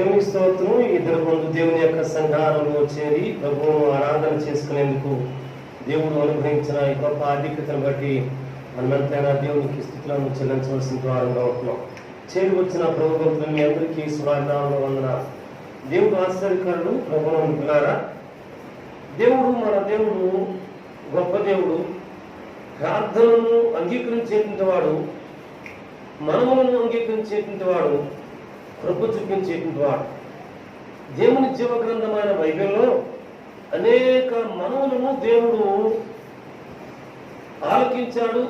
దేవుని స్తోత్రం. ఇద్దరు ముందు దేవుని యొక్క సంఘారంలో చేరి ప్రభువును ఆరాధన చేసుకునేందుకు దేవుడు అనుగ్రహించిన ఈ గొప్ప ఆధిక్యతను బట్టి మనమంతైనా దేవునికి స్థితులను చెల్లించవలసిన వారంగా ఉంటున్నాం. చేరి వచ్చిన ప్రభు భక్తులు మీ అందరికీ శుభాకాంక్షలు వందన. దేవుడు ఆశ్చర్యకరుడు, ప్రభువును పిల్లారా. దేవుడు మన దేవుడు గొప్ప దేవుడు. ప్రార్థనను అంగీకరించేటువంటి వాడు, మనములను అంగీకరించేటువంటి వాడు, కృప చూపించేటువంటి వాడు. దేవుని జీవ గ్రంథమైన బైబిల్లో అనేక మనవులను దేవుడు ఆలకించాడు,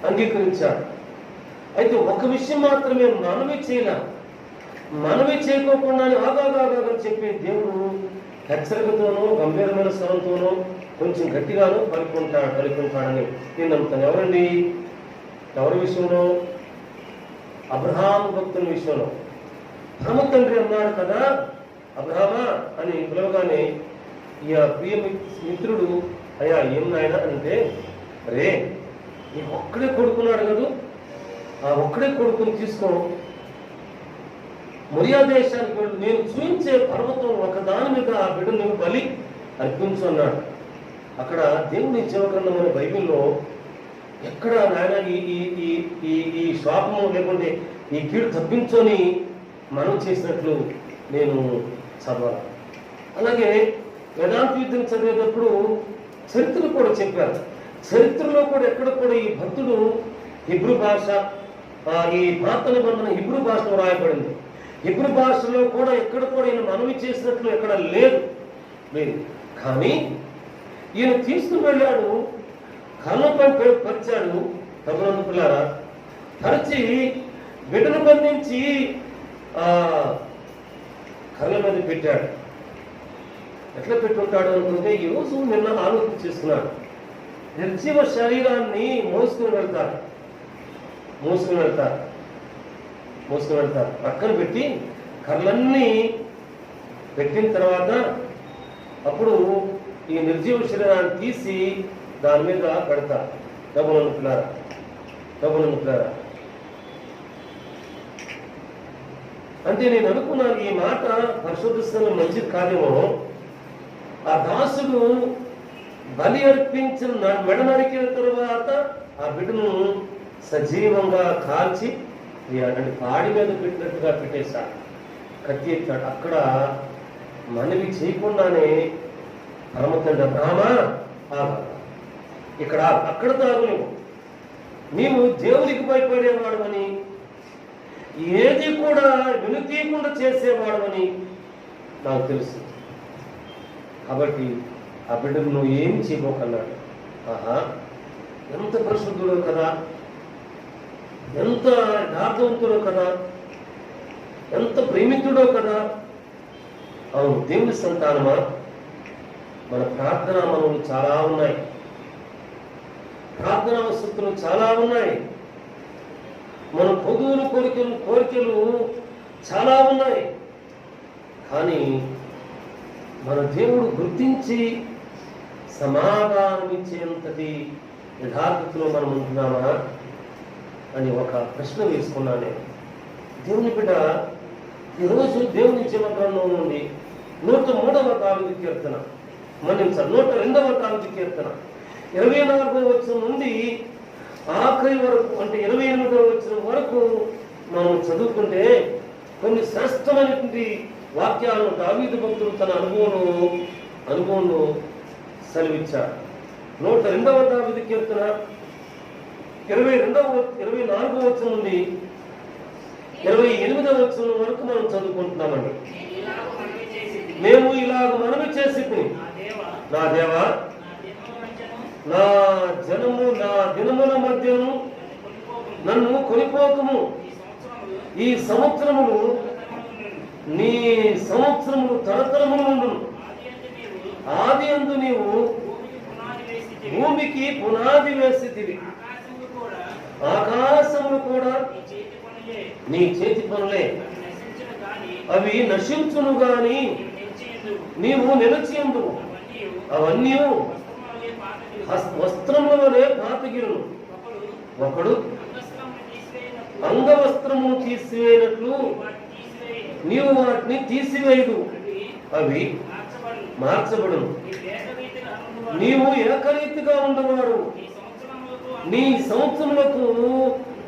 అంగీకరించాడు. అయితే ఒక విషయం మాత్రమే మనవి చేయలేం. మనవి చేయకోకుండానే ఆగాగాగని చెప్పి దేవుడు హెచ్చరికతోనూ గంభీరమైన స్వరంతోనూ కొంచెం గట్టిగాను పలుకుంటాడని నేను నమ్ముతాను. ఎవరండి? ఎవరి విషయంలో? అబ్రహాము భక్తుల విషయంలో. పరమ తండ్రి అన్నాడు కదా, అబ్రహామా అని పిలవగానే ఈ ప్రియ మిత్రుడు, అయ్యా ఏం నాయన అంటే, అరే నీ ఒక్కడే కొడుకున్నాడు కదా, ఆ ఒక్కడే కొడుకుని తీసుకో, మొరియా దేశానికి వెళ్ళు, నేను చూపించే పర్వతం ఒకదాని మీద ఆ బిడ్డను నువ్వు బలి అర్పించు అన్నాడు. అక్కడ దేవుని జీవగ్రంథమైన బైబిల్లో ఎక్కడ నాయన ఈ శాపము లేకుంటే ఈ కీడు తప్పించని మనం చేసినట్లు నేను చదవాలి. అలాగే వేదాంత యుద్ధం చదివేటప్పుడు చరిత్రలు కూడా చెప్పారు. చరిత్రలో కూడా ఎక్కడ కూడా ఈ భక్తుడు హిబ్రూ భాష, ఈ పాత నిబంధన హిబ్రూ భాషలో రాయబడింది. హిబ్రూ భాషలో కూడా ఎక్కడ కూడా ఈయన మనవి చేసినట్లు ఎక్కడ లేదు. కానీ ఈయన తీసుకుని వెళ్ళాడు, కళ్ళపై పరిచాడు. తగునందు పిల్లారా, పరిచి బిడ్డను బంధించి కళ్ళ మీద పెట్టాడు. ఎట్లా పెట్టుంటాడు అనుకుంటే, ఈరోజు నిన్న ఆలోచన చేస్తున్నాడు. నిర్జీవ శరీరాన్ని మోసుకుని వెళ్తారు పక్కన పెట్టి కళ్ళన్నీ పెట్టిన తర్వాత అప్పుడు ఈ నిర్జీవ శరీరాన్ని తీసి దాని మీద పెడతారు. డబ్బులను పిల్లారా. అంటే నేను అనుకున్నాను, ఈ మాట పరిశుద్ధ స్థలం మంచిది కాదేమో. ఆ దాసుడు బలి అర్పించిన మెడ నరికిన తర్వాత ఆ బిడ్డను సజీవంగా కాల్చి అంటే పాడి మీద పెట్టినట్టుగా పెట్టేశాడు, కత్తి ఎత్తాడు. అక్కడ మనవి చేయకుండానే పరమతండ్రి, అబ్రహామా ఇక్కడ అక్కడ తాగు, నీవు దేవునికి భయపడేవాడు అని, ఏది కూడా వినుతీయకుండా చేసేవాడు అని నాకు తెలుసు. కాబట్టి ఆ బిడ్డకు నువ్వు ఏం చేయబోకన్నాడు. ఎంత పరిశుద్ధుడో కదా, ఎంత యథార్థవంతుడో కదా, ఎంత ప్రేమితుడో కదా. అవును, దేవుని సంతానమా, మన ప్రార్థనా మనవులు చాలా ఉన్నాయి, ప్రార్థనా వసతులు చాలా ఉన్నాయి, మన పొదువులు కోరికలు చాలా ఉన్నాయి. కానీ మన దేవుడు గుర్తించి సమాధానం ఇచ్చేంతటి యథార్థతలో మనం ఉంటున్నామా అని ఒక ప్రశ్న వేసుకున్నానే. దేవుని బిడ్డ, ఈరోజు దేవుని జీవగ్రంథం నుండి 103వ కీర్తన, 102వ కీర్తన 24వ వచనం నుండి ఆఖరి వరకు, అంటే 28వ వచనం వరకు మనం చదువుకుంటే కొన్ని శ్రేష్టమైనటువంటి వాక్యాలను దావీదు భక్తుడు తన అనుభవంలో సెలవిచ్చాడు. 102వ దావీదు కీర్తన 24వ వచనం నుండి 28వ వచనం వరకు మనం చదువుకుంటున్నామండి. మేము ఇలాగ మనవి చేసి, నా దేవా, నా జనము నా దినముల మధ్యను నన్ను కొనిపోకము. ఈ సంవత్సరములు నీ సంవత్సరములు తరతరములు ఉండును. ఆది అందు నీవు భూమికి పునాది వేసితివి, ఆకాశములు కూడా నీ చేతి పనులే. అవి నశించును గాని నీవు నిలిచియందువు. అవన్నీ వస్త్రములనే పాతగిరును. ఒకడు అంగవస్త్రమును తీసివేయనట్లు నీవు వాటిని తీసివేయదు, అవి మార్చబడును. నీవు ఏకరీతిగా ఉండవాడు, నీ సంవత్సరములకు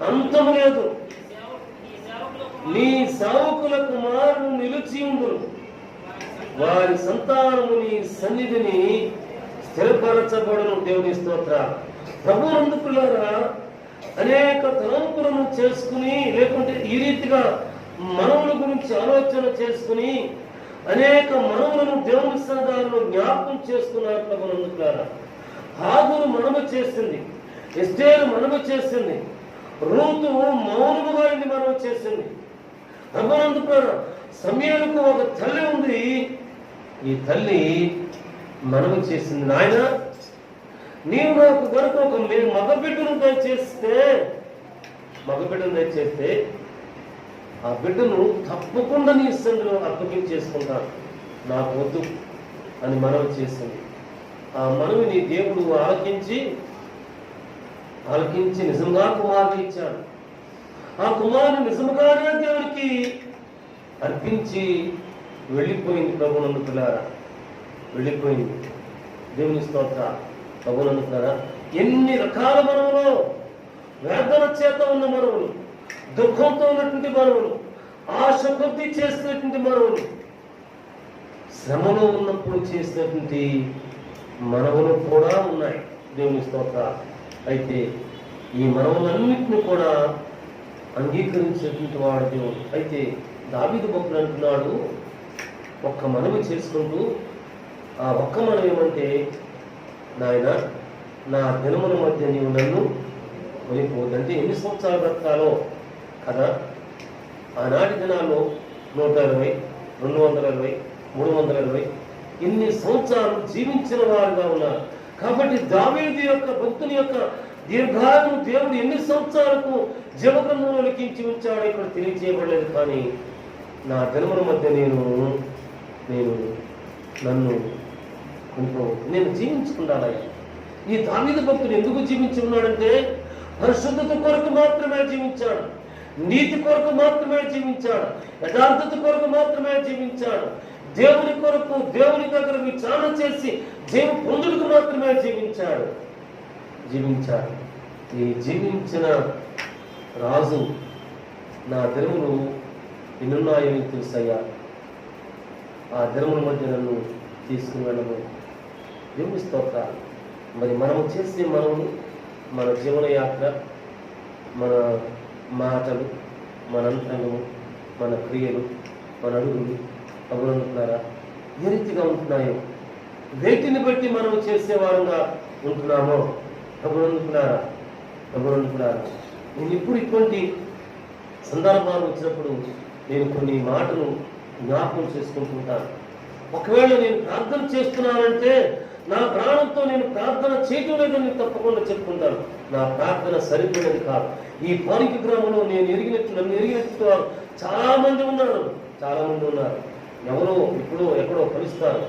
అంతము లేదు. నీ సేవకులకు మారు నిలిచి ఉండును, వారి సంతానము నీ సన్నిధిని స్థిరపరచబడును. దేవుని స్తోత్ర. ప్రభునందుకులారా, అనేక తలంపులను చేసుకుని, లేకుంటే ఈ రీతిగా మనవుల గురించి ఆలోచన చేసుకుని అనేక మనవులను దేవుని సన్నిధానంలో జ్ఞాపకం చేసుకున్నారు. ప్రభునందుకులారా, హాగరు మనము చేసింది, ఎస్తేరు మనము చేసింది, రూతు మౌనముగా ఇంది మనము చేసింది. ప్రభునందుకులారా, సమయానికి ఒక తల్లి ఉంది, ఈ తల్లి మనము చేసింది. నాయన, నీవు నాకు కనుక ఒక మగబిడ్డను దయచేస్తే ఆ బిడ్డను తప్పకుండా నీ సన్నిధిలో అప్పగించేసుకుంటాను, నాకు వద్దు అని మనవి చేసింది. ఆ మనవిని దేవుడు ఆలకించి నిజంగా కుమారుని ఇచ్చాడు. ఆ కుమారుని నిజంగానే దేవుడికి అర్పించి వెళ్ళిపోయింది. ప్రభునందుకులారా, వెళ్ళిపోయింది. దేవుని స్తోత్ర. ప్రభునందుకులారా, ఎన్ని రకాల మనవులు, వేదన చేత ఉన్న మనవులు, దుఃఖంతో ఉన్నటువంటి మనవులు, ఆశ కొద్ది చేసినటువంటి మనవులు, శ్రమలో ఉన్నప్పుడు చేసినటువంటి మనవులు కూడా ఉన్నాయి. దేవుని స్తోత్ర. అయితే ఈ మనవులన్నింటినీ కూడా అంగీకరించేటువంటి వాడు దేవుడు. అయితే దావీదు భక్తుడు అంటున్నాడు, ఒక్క మనవి చేసుకుంటూ, ఆ ఒక్క మనం ఏమంటే, నాయన, నా దినముల మధ్య నీవు నన్ను కొనిపోదంటే ఎన్ని సంవత్సరాలు బ్రతకాలో కదా. ఆనాటి దినాల్లో 120, 220, 320 ఇన్ని సంవత్సరాలు జీవించిన వారుగా ఉన్నారు. కాబట్టి దావీదు యొక్క భక్తుని యొక్క దీర్ఘాయువు దేవుడు ఎన్ని సంవత్సరాలకు జీవగ్రంథంలో లిఖించి ఉంచాడో ఇక్కడ తెలియజేయబడలేదు. కానీ నా దినముల మధ్య నన్ను నేను జీవించుకుండాలయ్యా. ఈ దావీదు భక్తుడు ఎందుకు జీవించి ఉన్నాడంటే, పరిశుద్ధత కొరకు మాత్రమే జీవించాడు, నీతి కొరకు మాత్రమే జీవించాడు, యథార్థత కొరకు మాత్రమే జీవించాడు, దేవుని కొరకు, దేవుని దగ్గర విచారణ చేసి జీవం పొందుటకు మాత్రమే జీవించాడు. ఈ జీవించిన రాజు, నా దినములు ఎన్నున్నాయని తెలుసయ్యా, ఆ దినముల మధ్య నన్ను తీసుకుని వెళ్ళము. దేవుని స్తోత్రాలు. మరి మనము చేసే మన జీవన యాత్ర, మన మాటలు, మన అంతరంగము, మన క్రియలు, మన అడుగులు, ప్రభునందుకున్నారా, ఏ రీతిగా ఉంటున్నాయో, వేటిని బట్టి మనం చేసేవారంగా ఉంటున్నామో. ప్రభునందుకున్నారా. నేను ఇప్పుడు ఇటువంటి సందర్భాలు వచ్చినప్పుడు నేను కొన్ని మాటలు జ్ఞాపకం చేసుకుంటుంటాను. ఒకవేళ నేను ప్రార్థన చేస్తున్నానంటే నా ప్రాణంతో నేను ప్రార్థన చేయటం లేదని తప్పకుండా చెప్పుకుంటాను. నా ప్రార్థన సరిపోయినది కాదు. ఈ పాలిక గ్రామంలో నన్ను ఎరిగినట్టు చాలా మంది ఉన్నారు. ఎవరో ఇప్పుడు ఎక్కడో కలుస్తారు.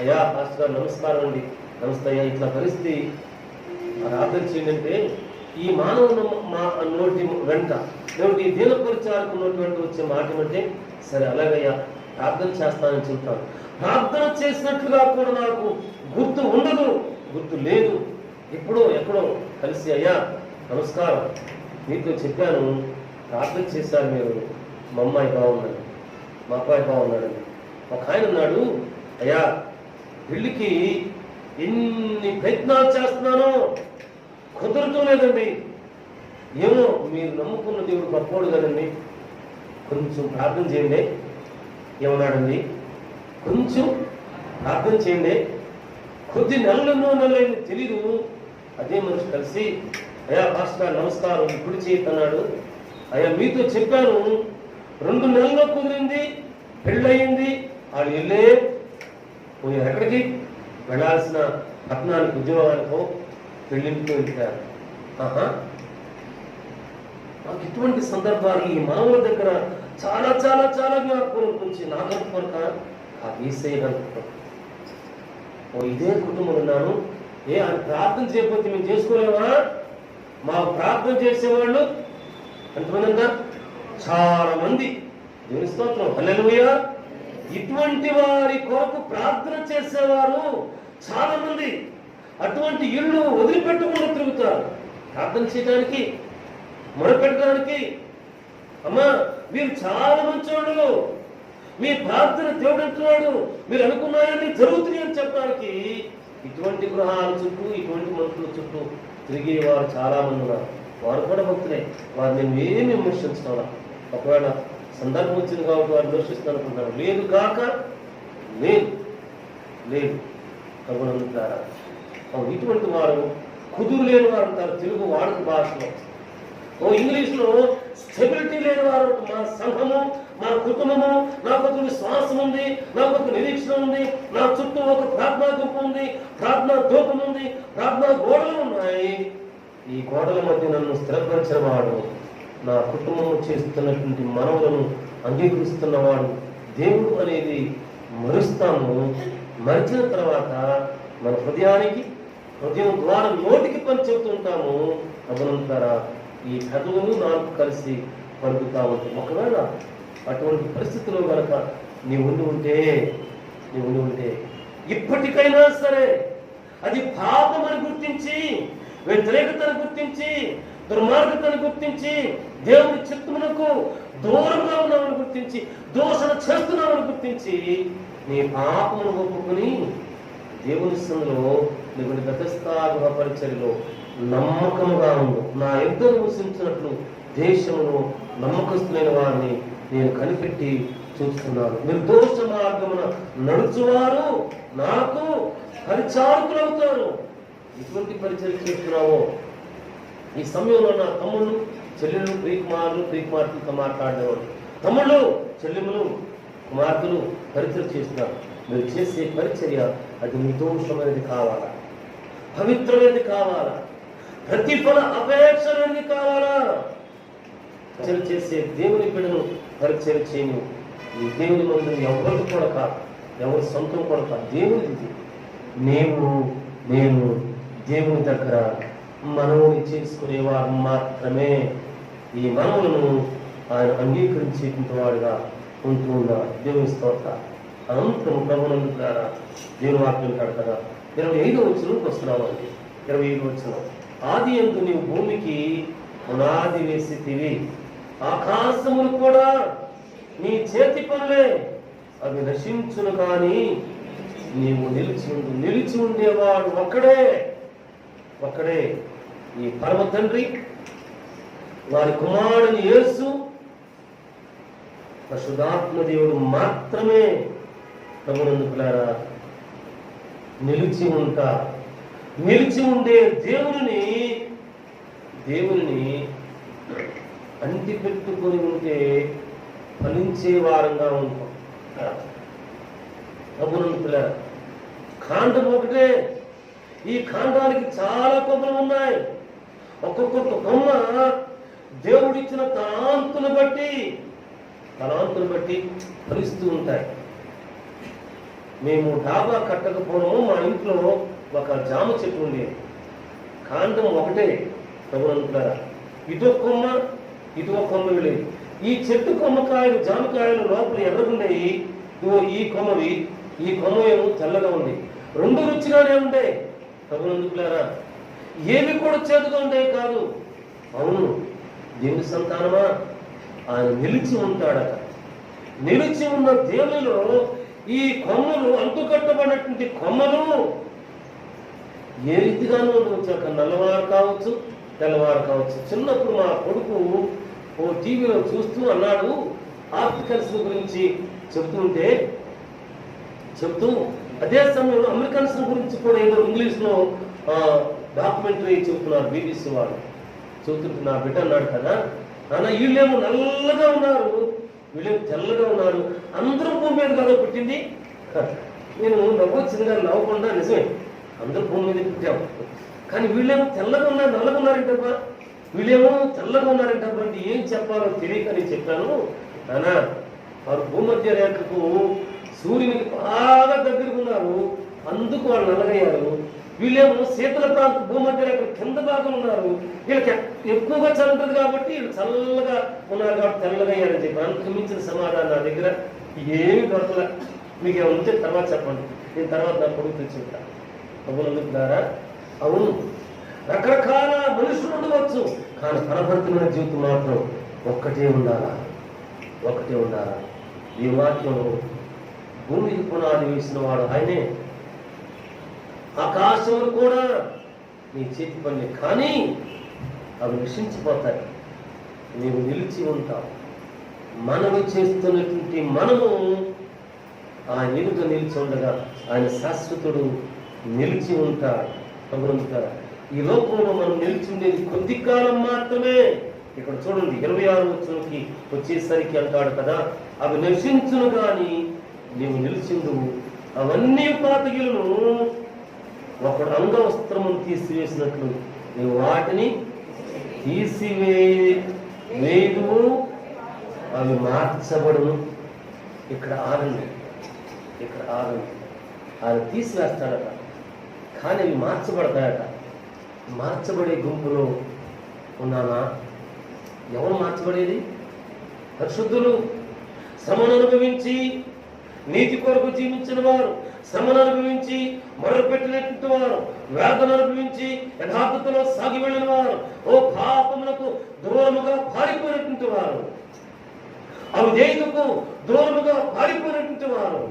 అయ్యా పాస్టర్ గారు నమస్కారం అండి, నమస్తే అయ్యా, ఇట్లా పరిస్థితి ప్రార్థన చేయండి అంటే, ఈ మానవ నోటి వెంట ఈ దీన పరిచారకు నోటి వెంట వచ్చే మాట అంటే, సరే అలాగయ్యా ప్రార్థన చేస్తానని చెప్తాను. ప్రార్థన చేసినట్లుగా కూడా నాకు గుర్తు లేదు. ఎప్పుడో ఎక్కడో కలిసి, అయ్యా నమస్కారం, మీతో చెప్పాను, ప్రార్థన చేశారు మీరు, మా అమ్మాయి బాగున్నాడు, మా అబ్బాయి బాగున్నాడండి. ఒక ఆయన ఉన్నాడు, అయ్యా పెళ్ళికి ఎన్ని ప్రయత్నాలు చేస్తున్నానో కుదరటం లేదండి. ఏమో మీరు నమ్ముకున్న దేవుడు గొప్పోడు కదండి, కొంచెం ప్రార్థన చేయండి. ఏమన్నాడండి? కొంచెం ప్రార్థన చేయండి. కొద్ది నెలలైంది తెలీదు. అదే మనిషి కలిసి, అయ్యా పాస్టర్ నమస్కారం, ఇప్పుడు చేయన్నాడు. అయ్యా మీతో చెప్పాను, 2 నెలల్లో కుదిరింది, పెళ్ళయింది. వాళ్ళు పోయారు. ఎక్కడికి వెళ్ళాల్సిన పట్టణానికి, ఉద్యోగానికో పెళ్ళింటికో వెళ్తారు. నాకు ఇటువంటి సందర్భాలు ఈ మానవుల దగ్గర చాలా చాలా చాలా జ్ఞాపకం నుంచి నాకు అనుకోక ఇదే కుటుంబం ఉన్నాను. ఆయన ప్రార్థన చేయకపోతే మేము చేసుకోలేమా? మా ప్రార్థన చేసేవాళ్ళు ఎంతమంది అంట? చాలా మంది దేవుని స్తోత్రం, హల్లెలూయా. ఇటువంటి వారి కొరకు ప్రార్థన చేసేవారు చాలా మంది అటువంటి ఇళ్ళు వదిలిపెట్టకుండా తిరుగుతారు ప్రార్థన చేయడానికి, మొరపెట్టడానికి. అమ్మా, మీరు చాలా మంచోళ్ళు, మీ ప్రార్థన దేవుడు అంటున్నాడు, మీరు అనుకున్నాయని జరుగుతున్నాయి అని చెప్పడానికి ఇటువంటి గృహాల చుట్టూ, ఇటువంటి మనుషుల చుట్టూ తిరిగేవారు చాలా మంది ఉన్నారు. వారు కూడా భక్తులే, వారు నేను ఏమి విమర్శించుకోవాలా. ఒకవేళ సందర్భం వచ్చింది కాబట్టి వారు విమర్శిస్తాను అనుకుంటారు. లేదు కాక లేదు లేదు కబురంటారా. ఇటువంటి వారు కుదురు లేని వారు అంటారు తెలుగు వాడుక భాషలో. ఇంగ్లీష్లో స్టెబిలిటీ లేని వారు, మా సంఘము, మా కుటుంబము, నాకు ఒక విశ్వాసం ఉంది, నాకు ఒక నిరీక్షణ ఉంది, నా చుట్టూ ఒక ప్రార్థనా గుంపు ఉంది, ప్రార్థనా దూపం ఉంది, ప్రార్థనా గోడలు ఉన్నాయి. ఈ గోడల మధ్య నన్ను స్థిరపరిచిన వాడు, నా కుటుంబము చేస్తున్నటువంటి మనవులను అంగీకరిస్తున్నవాడు దేవుడు అనేది మరుస్తాము. మరిచిన తర్వాత మన హృదయం ద్వారా నోటికి పని చెబుతుంటాము. అమనంతారా ఈ కథలను నాకు కలిసి పలుకుతా ఉంటాయి. ఒకవేళ అటువంటి పరిస్థితుల్లో కనుక నీవు ఉండి ఉంటే ఇప్పటికైనా సరే అది పాపం అని గుర్తించి, వ్యతిరేకతను గుర్తించి, దుర్మార్గతను గుర్తించి, దేవుని చిత్తమునకు దూరంగా ఉన్నామని గుర్తించి, దోషణ చేస్తున్నామని గుర్తించి నీ పాపమును ఒప్పుకుని దేవుని సన్నిధిలో నీకు గతస్థాగృహ పరిచర్యలో నమ్మకముగా ఉండు. నా ఇద్దరు నివసించినట్లు దేశమును నమ్మకస్తులైన వారిని నేను కనిపెట్టి చూస్తున్నాను. నిర్దోష మార్గమున నడుచువారు నాకు పరిచారకులవుతారు. ఎటువంటి పరిచయం చేస్తున్నావో ఈ సమయంలో నా తమ్ముళ్ళు, చెల్లెళ్ళు, ప్రియకుమార్తెలతో మాట్లాడేవాడు. తమ్ముళ్ళు, చెల్లెములు, కుమార్తెలు పరిచయం చేస్తున్నారు. మీరు చేసే పరిచర్య అది నిర్దోషమైనది కావాలా, పవిత్రమైనది కావాలా, ప్రతిఫల అపేక్ష అనేది కావాలా. పరిచయం చేసే దేవుని బిడ్డను పరిచయం చేయను. ఈ దేవుని మందు ఎవరికి కూడా కాదు, ఎవరి సొంతం కూడా కాదు, దేవునిది. నేను దేవుని దగ్గర మనవుని చేసుకునేవారు మాత్రమే ఈ మనవులను ఆయన అంగీకరించేటువంటి వాడుగా ఉంటూ ఉన్నారు. దేవుని స్తోత్ర. అనంతరం ప్రభునందు ద్వారా దేవుని వాక్యం కాదు కదా. 25వ వచనంకి వస్తున్నామండి. 25వ వచనం, ఆది యందు నీవు భూమికి పునాది వేసితివి, ఆకాశములు కూడా నీ చేతి పనులే, అవి నశించును కానీ నీవు నిలిచి ఉండేవాడు ఒక్కడే ఈ పరమ తండ్రి, వారి కుమారుని యేసు, పరిశుద్ధాత్మ దేవుడు మాత్రమే ప్రభునందుకులారా నిలిచి ఉండే దేవుని అంటి పెట్టుకొని ఉంటే ఫలించే వారంగా ఉంటాం. ప్రభునందుకులారా కాండం ఒకటే, ఈ కాండానికి చాలా కొమ్మలు ఉన్నాయి. ఒక్కొక్క కొమ్మ దేవుడిచ్చిన తలాంతును బట్టి ఫలిస్తూ ఉంటాయి. మేము డాబా కట్టకపోవడము, మా ఇంట్లో ఒక జామ చెట్టు ఉండేది. కాండం ఒకటే ప్రభునందుకులారా, ఇటు ఒక కొమ్మ వెళ్ళేది. ఈ చెట్టు కొమ్మకాయలు, జామకాయలు లోపల ఎర్రగుండేవి. ఈ కొమ్మ ఏమో తెల్లగా ఉంది. రెండు రుచిగానే ఉంటాయి ప్రభునందుకులారా. ఏవి కూడా చేదుగా ఉంటాయి కాదు. అవును, దేవుని సంతానమా, ఆయన నిలిచి ఉంటాడట. నిలిచి ఉన్న దేవునిలో ఈ కొమ్మలు, అంటుకట్టబడినటువంటి కొమ్మలు ఏ రీతిగానూ ఉండవచ్చు. ఒక నల్లవారు కావచ్చు, తెల్లవారు కావచ్చు. చిన్నప్పుడు మా కొడుకు ఓ టీవీలో చూస్తూ అన్నాడు, ఆర్టికల్స్ గురించి చెప్తూ అదే సమయంలో అమెరికన్స్ గురించి కూడా ఏదో ఇంగ్లీష్లో డాక్యుమెంటరీ చెబుతున్నారు బీబీసీ వాళ్ళు. చెబుతుంటే నా బిడ్డ అన్నాడు కదా, నాన్న వీళ్ళేమో నల్లగా ఉన్నారు, వీళ్ళేమో తెల్లగా ఉన్నారు, అందరూ భూమి మీద కదా పుట్టింది. నేను నవ్వొచ్చిందిగా నవ్వకుండా, నిజమే అందరూ భూమి మీద పుట్టాము, కానీ వీళ్ళేమో తెల్లగా ఉన్నారు, నల్లగా ఉన్నారంటబ్బా, వీళ్ళేమో తెల్లగా ఉన్నారంటబ్బా అంటే ఏం చెప్పాలో తెలియకని చెప్పాను. నాన్న వారు భూమధ్య రేఖకు, సూర్యునికి బాగా దగ్గరకు ఉన్నారు, అందుకు వాళ్ళు నల్లగయ్యారు. వీళ్ళేమో శీతల ప్రాంత భూమధ్య రేఖ కింద భాగం ఉన్నారు. వీళ్ళకి ఎక్కువగా చలి ఉంటుంది కాబట్టి వీళ్ళు చల్లగా ఉన్నారు కాబట్టి తెల్లగా అయ్యారని చెప్పి అంతకు మించిన సమాధానం నా దగ్గర ఏమి దొరకలే. మీకు ఏమైనా ఉంటే తర్వాత చెప్పండి, నేను తర్వాత నా కొడుకు తెచ్చుకుంటా. ప్రభునందుకు ద్వారా అవును, రకరకాల మనుషులు ఉండవచ్చు, కానీ ఫలభరితమైన జీవితం మాత్రం ఒక్కటే ఉండాలా, ఒకటే ఉండాలా. ఈ వాక్యం భూమికి పునాది వేసిన వాడు ఆయనే. ఆకాశములు కూడా నీ చేతి పని, కానీ అవి నశించిపోతాయి, నీవు నిలిచి ఉంటావు. మనము చేస్తున్నటువంటి మనము ఆయన ఎదుట నిలిచి ఉండగా ఆయన శాశ్వతుడు నిలిచి ఉంటాడు. ప్రభునందుతారా, ఈ లోకంలో మనం నిలిచి ఉండేది కొద్ది కాలం మాత్రమే. ఇక్కడ చూడండి 26వ వచనంకి వచ్చేసరికి అంటాడు కదా, అవి నశించును గాని నీవు నిలిచిందువు. అవన్నీ పాతగిలను ఒకడు అంగవస్త్రమును తీసివేసినట్లు నీవు వాటిని తీసివేయదు, అవి మార్చబడును. ఇక్కడ ఆగండి, ఇక్కడ ఆగండి. ఆయన తీసివేస్తాడట, కానీ అవి మార్చబడతాయట. మార్చబడే గుంపులో ఉన్నానా? ఎవరు మార్చబడేది? పరిశుద్ధులు, శ్రమను అనుభవించి నీతి కొరకు జీవించిన వారు, శ్రమను అనుభవించి మొదలుపెట్టినటువంటి వారు, వేదన అనుభవించి యథార్థతలో సాగి వెళ్ళిన వారు, ఓ పాపములకు దూరముగా పారిపోయినటువంటి వారు, అవిధేయతకు దూరముగా పారిపోయినటువంటి వారు,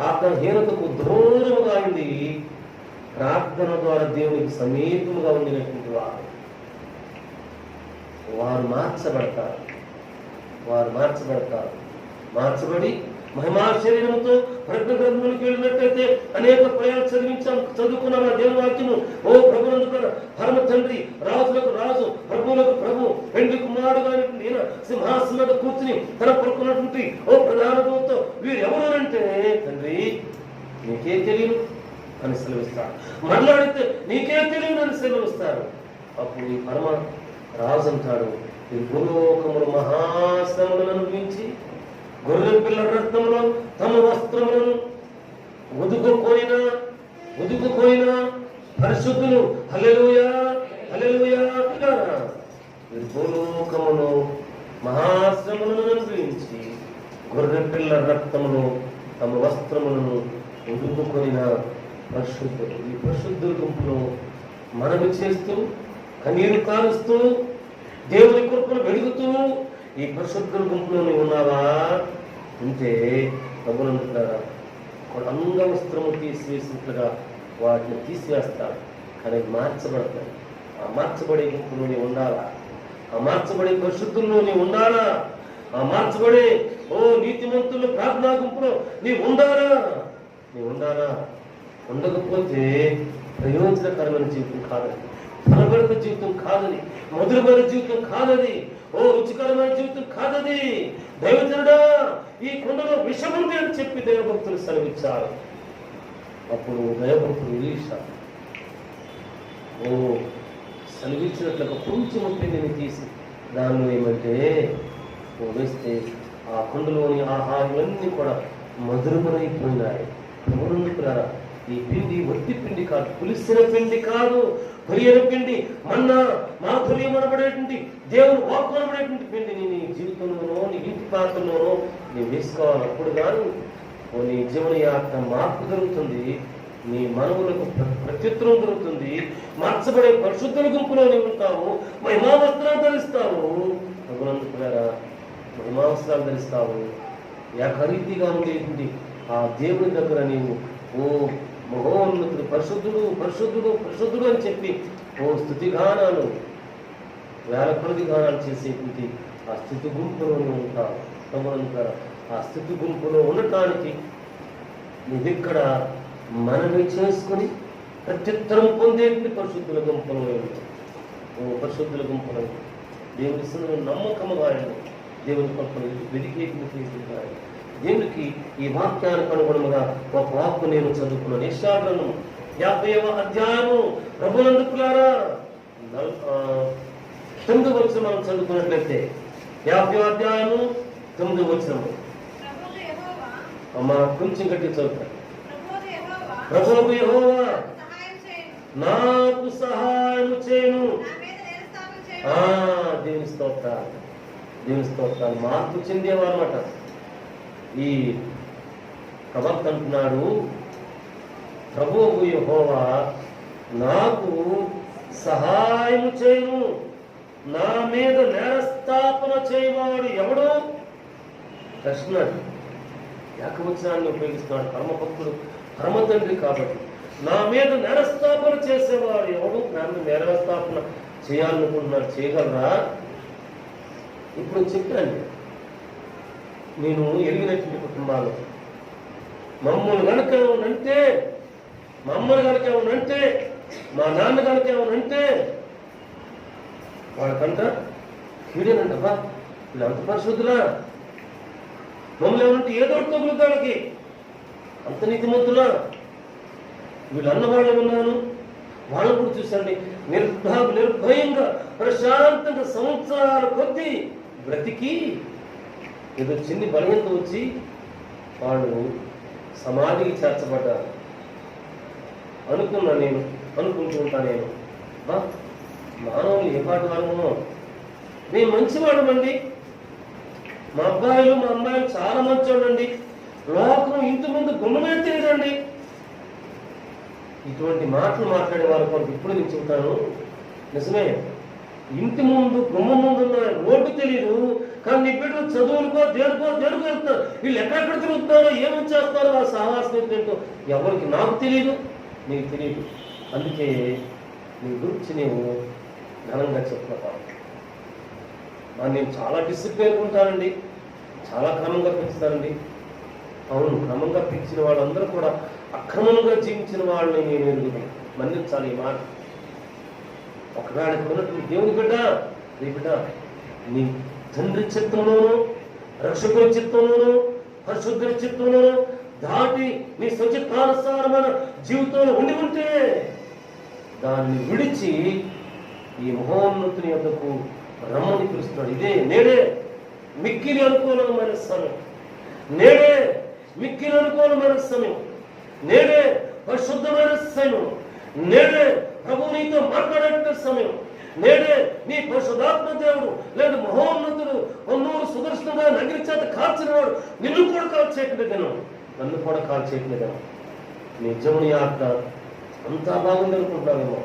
ఆత్మహీనతకు దూరముగా ఉండి ప్రార్థన ద్వారా దేవునికి సమీపముగా ఉండినటువంటి వారు, వారు మార్చబడతారు. వారు మార్చబడతారు. మార్చబడి మహిమా శరీరంతో ప్రజ్ఞ గ్రంథంలోకి వెళ్ళినట్లయితే అనేక ప్రయాణాలు చదువుకున్న దేవుని వాక్యము, ఓ ప్రభునందు పరమ తండ్రి, రాజులకు రాజు, ప్రభువులకు ప్రభు, పెండ్లి కుమారుడుగా ఈయన సింహాసనం మీద కూర్చుని తన పడుకున్నటువంటి ఓ ప్రధాన దూతతో వీరెవరు అంటే, తండ్రి నీకే తెలియదు అని సెలవిస్తారు. మరలాడితే నీకే తెలియదు అని సెలవిస్తారు. అప్పుడు ఈ పరమ రాజు అంటాడు, ఈ భూలోకములు మహాశ్రమలను అనుభవించి గొర్రె పిల్ల రక్తంలో తమ వస్త్రములను ఉదుకుపోయిన పరిశుద్ధులు హల్లెలూయా హల్లెలూయా అంటారా? ఈ భూలోకములో మహాశ్రమలను అనుభవించి గొర్రె పిల్ల రక్తమును తమ వస్త్రములను ఉదుకుపోయిన పరిశుద్ధులు. ఈ పరిశుద్ధుల గుంపులో మనవి చేస్తూ కన్నీరు కారుస్తూ దేవుని కృపను వెలుగుతూ ఈ పరిశుద్ధుల గుంపులో నువ్వు ఉన్నావా అంటే, ప్రభునందుతారా, అంగవస్త్రము తీసివేసినట్లుగా వాటిని తీసివేస్తాడు, కానీ మార్చబడతాయి. ఆ మార్చబడే గుంపులో నీవు ఉండాలా? ఆ మార్చబడే పరిశుద్ధుల్లో నీవు ఉండాలా? ఆ మార్చబడే ఓ నీతిమంతులు ప్రార్థనా గుంపులో నీవు ఉండాలా? నీవు ఉండాలా? ఉండకపోతే ప్రయోజనకరమైన జీవితం కాదని, ఫలభరిత జీవితం కాదని, మధురమైన జీవితం కాదని, ఓ రుచికరమైన జీవితం కాదది. దైవజనుడా, ఈ కొండలో విషముంది అని చెప్పి దైవభక్తులు సెలవిచ్చారు. అప్పుడు దైవభక్తులు ఎలీషా ఓ సెలవిచ్చినట్లుగా కొంచెం పిండిని తీసి దానిలో ఏమంటే ఓ వేస్తే ఆ కొండలోని ఆహారాలన్నీ కూడా మధురమైపోయినాయి. ప్రభునందుకులారా, ఈ పిండి వట్టి పిండి కాదు, పులిసిన పిండి కాదు, కొరియన పిండి, మన్నా మాధుర్యమనబడేటువంటి దేవుని వాక్కు అనబడేటువంటి పిండిని నీ జీవితంలోనో నీ ఇంటి పాత్రలోనో నీవు వేసుకోవాలి. అప్పుడు కానీ నీ జీవన యాత్ర మార్పు జరుగుతుంది, నీ మనవులకు ప్రత్యుత్తరం దొరుకుతుంది, మార్చబడే పరిశుద్ధుల గుంపులో నీవు ఉంటావు, మహిమా వస్త్రాలు ధరిస్తావు. ప్రభునందుకులారా, మహిమా వస్త్రాలు ధరిస్తావు. ఏకరీతిగా ఉండేటువంటి ఆ దేవుని దగ్గర నీవు ఓ మహోన్నతుడు, పరిశుద్ధుడు పరిశుద్ధుడు పరిశుద్ధుడు అని చెప్పి ఓ స్తుతిగానాలు, వేల కొలది గానాలు చేసేటువంటి ఆ స్థుతి గుంపులో ఉంటావు. ప్రభునందుకులారా, ఆ స్థుతి గుంపులో ఉండటానికి నీవిక్కడ మనవి చేసుకుని ప్రత్యుత్తరం పొందేటువంటి పరిశుద్ధుల గుంపులో ఉంటావు. ఓ పరిశుద్ధుల గుంపులో దేవుని నమ్మకముగా దేవుని గొప్పను వెతికేటువంటి దేవునికి ఈ వాక్యానికి అనుగుణముగా ఒక వాక్కు నేను చదువుకున్నాను. యెషయా 50వ అధ్యాయము. ప్రభునందుకులారా, 9వ వచనం మనం చదువుకున్నట్లయితే 50వ అధ్యాయము 9వ వచనము. అమ్మా కొంచెం గట్టి చదువుతాను. ప్రభువు యెహోవా నాకు సహాయం చేయను. దేవుని స్తోత్రాలు, దేవుని స్తోత్రాలు. మార్పు చెందేవారు అన్నమాట. ఈ ప్రవక్త అంటున్నాడు, ప్రభువు యెహోవా నాకు సహాయం చేయను, నా మీద నేరస్థాపన చేయవాడు ఎవడు? ప్రశ్న. ఏకవచనాన్ని ఉపయోగిస్తున్నాడు. పరమభక్తుడు, పరమ తండ్రి కాబట్టి నా మీద నేరస్థాపన చేసేవాడు ఎవడు? నన్ను నేరస్థాపన చేయాలనుకుంటున్నాడు. చేయగలరా? ఇప్పుడు చెప్పాను, నేను ఎరిగినటువంటి కుటుంబాలు మమ్మల్ని కనుక ఏమనంటే, మా అమ్మని కనుక ఏమనంటే, మా నాన్న కనుక ఏమనంటే వాళ్ళకంట కీడేనంటబ్బా, వీళ్ళు అంత పరిశుద్ధులా, మమ్మల్ని ఏమంటే ఏదో తగులుతాడికి అంత నీతిమంతులా, వీళ్ళు అన్నవాళ్ళు విన్నాను, వాళ్ళని కూడా చూసండి, నిర్భయంగా ప్రశాంతంగా సంవత్సరాల కొద్దీ బ్రతికి ఏదో చిన్ని బలహీనత వచ్చి వాళ్ళు సమాధికి చేర్చబడ్డారు. అనుకున్నా నేను, అనుకుంటూ ఉంటా నేను, బా మానవులు ఏ పాటి వారమో, మేము మంచివాడమండి, మా అబ్బాయిలు మా అమ్మాయిలు చాలా మంచివాడండి, లోకం ఇంటి ముందు గుమ్మమే తెలియదండి. ఇటువంటి మాటలు మాట్లాడే వాళ్ళ కొరకు ఇప్పుడు నేను చెబుతాను, నిజమే, ఇంటి ముందు గుమ్మ ముందు ఉన్న రోడ్డు తెలియదు, కానీ నీ బిడ్డలు చదువులకో దేనికో వెళ్తున్నారు, వీళ్ళు ఎక్కడెక్కడ తిరుగుతున్నారో ఏమేమి చేస్తారో ఆ సహవాసం ఏంటో ఎవరికి నాకు తెలియదు, నీకు తెలియదు. అందుకే నీ గురించి నేను ఘనంగా చెప్తున్నాను. నేను చాలా డిసిప్లిన్ ఉంటానండి, చాలా క్రమంగా పెంచుతానండి. అవును, క్రమంగా పెంచిన వాళ్ళందరూ కూడా అక్రమంగా జీవించిన వాళ్ళని నేను ఎరుగుతాను. మన్నించాలి ఈ మాట. ఒకవేళ ఇక్కడ ఉన్నటువంటి దేవుని బిడ్డ, నీ బిడ్డ నీ తండ్రి చిత్తంలోనూ, రక్షకుల చిత్తంలోనూ, పరిశుద్ధుల చిత్తంలోనూ దాటి నీ స్వచిత్తానుసారమైన జీవితంలో ఉండి ఉంటే దాన్ని విడిచి ఈ మహోన్నతుని యొద్దకు రమ్మని పిలుస్తున్నాడు. ఇదే నేడే మిక్కిలి అనుకూలమైన సమయం, నేడే మిక్కిలి అనుకూలమైన సమయం, నేడే పరిశుద్ధమైన సమయం, నేడే ప్రభు నీతో మాట్లాడే సమయం, నేడే నీ పరిశుద్ధాత్మ దేవుడు లేదా మహోన్నతుడు కొన్నూరు సుదర్శనంగా నగిరి చేత కాల్చిన వాడు నిన్ను కూడా కాల్చేయట్లేదు దినం, నన్ను కూడా కాల్చేయట్లేదు దినం. నీ జముని యాత్ర అంతా బాగుంది అనుకుంటున్నావేమో,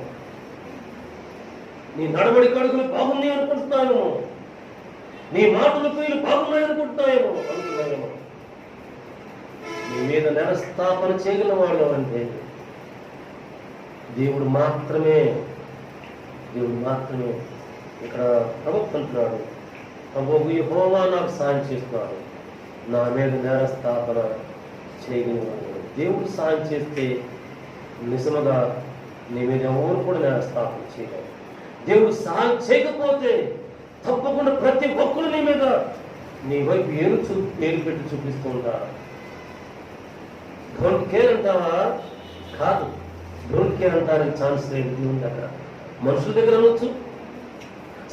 నీ నడవడి కడుగులు బాగున్నాయి అనుకుంటున్నావేమో, నీ మాటల పేర్లు బాగున్నాయి అనుకుంటున్నావేమో అనుకున్నావేమో. నీ మీద నేరస్థాపన చేయగల వాళ్ళు అంటే దేవుడు మాత్రమే, దేవుడు మాత్రమే. ఇక్కడ ప్రవక్త అంటున్నాడు, ప్రభువు యెహోవా నాకు సాయం చేస్తున్నాడు, నా మీద నేరస్థాపన చేయగలిగినాడు. దేవుడు సాయం చేస్తే నిజముగా నీ మీద ఎవరు కూడా నేరస్థాపన చేయలేరు. దేవుడు సాయం చేయకపోతే తప్పకుండా ప్రతి ఒక్కరు నీ మీద నీ వైపు పేరు పెట్టి చూపిస్తూ ఉంటారు. డోంట్ కేర్ అంటావా? కాదు, డోంట్ కేర్ అంటానికి ఛాన్స్ లేదు. దేవుని దగ్గర, మనుషుల దగ్గర అనొచ్చు,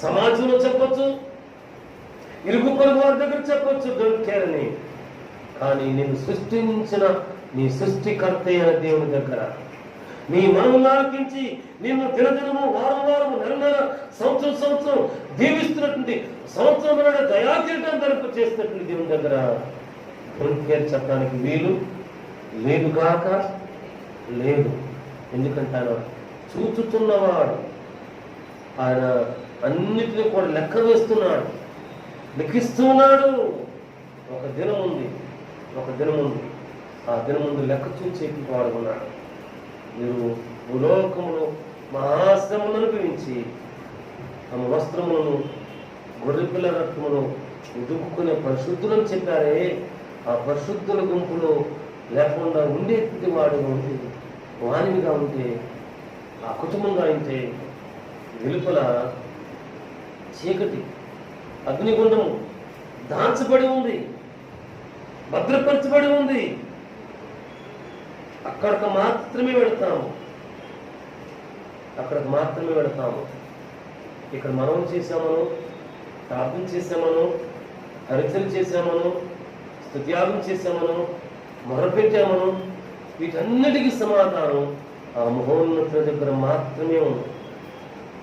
సమాజంలో చెప్పొచ్చు, ఇరుగు పొరుగు వారి దగ్గర చెప్పొచ్చు డోంట్ కేర్ అని. కానీ నేను సృష్టించిన నీ సృష్టికర్త అయిన దేవుని దగ్గర, నీ మనములాకించి నిన్ను దినదినము, వారం వారము, నెల నెల, సంవత్సరం సంవత్సరం దీవిస్తున్నటువంటి, సంవత్సరం దయాకీటం ధరకు చేస్తున్నటువంటి దేవుని దగ్గర డోంట్ కేర్ చెప్పడానికి వీలు లేదు కాక లేదు. ఎందుకంటాను, చూచుతున్నవాడు ఆయన అన్నిటినీ కూడా లెక్క వేస్తున్నాడు, లెక్కిస్తున్నాడు. ఒక దినం ఉంది, ఆ దినం ముందు లెక్క చూచేకి వాడుకున్నాడు. మీరు భూలోకములో మహాశ్రమను అనుభవించి తమ వస్త్రములను గొర్రెపిల్ల రక్తమును ఉదుక్కునే పరిశుద్ధులను చెప్పారే, ఆ పరిశుద్ధుల గుంపులో లేకుండా ఉండేటువంటి వాడుగా ఉంటే, వానిగా ఉంటే, ఆ కుటుంబంగా ఉంటే వెలుపల చీకటి అగ్నిగుండము దాల్చబడి ఉంది, భద్రపరచబడి ఉంది. అక్కడికి మాత్రమే వెళతాము. ఇక్కడ మనం చేసామను, ప్రార్థన చేసామను, పరిచయం చేసామను, స్తుత్యాగం చేసామను, మొరపెట్టామను, వీటన్నిటికీ సమాధానం ఆ మహోన్నతుల దగ్గర మాత్రమే ఉంది.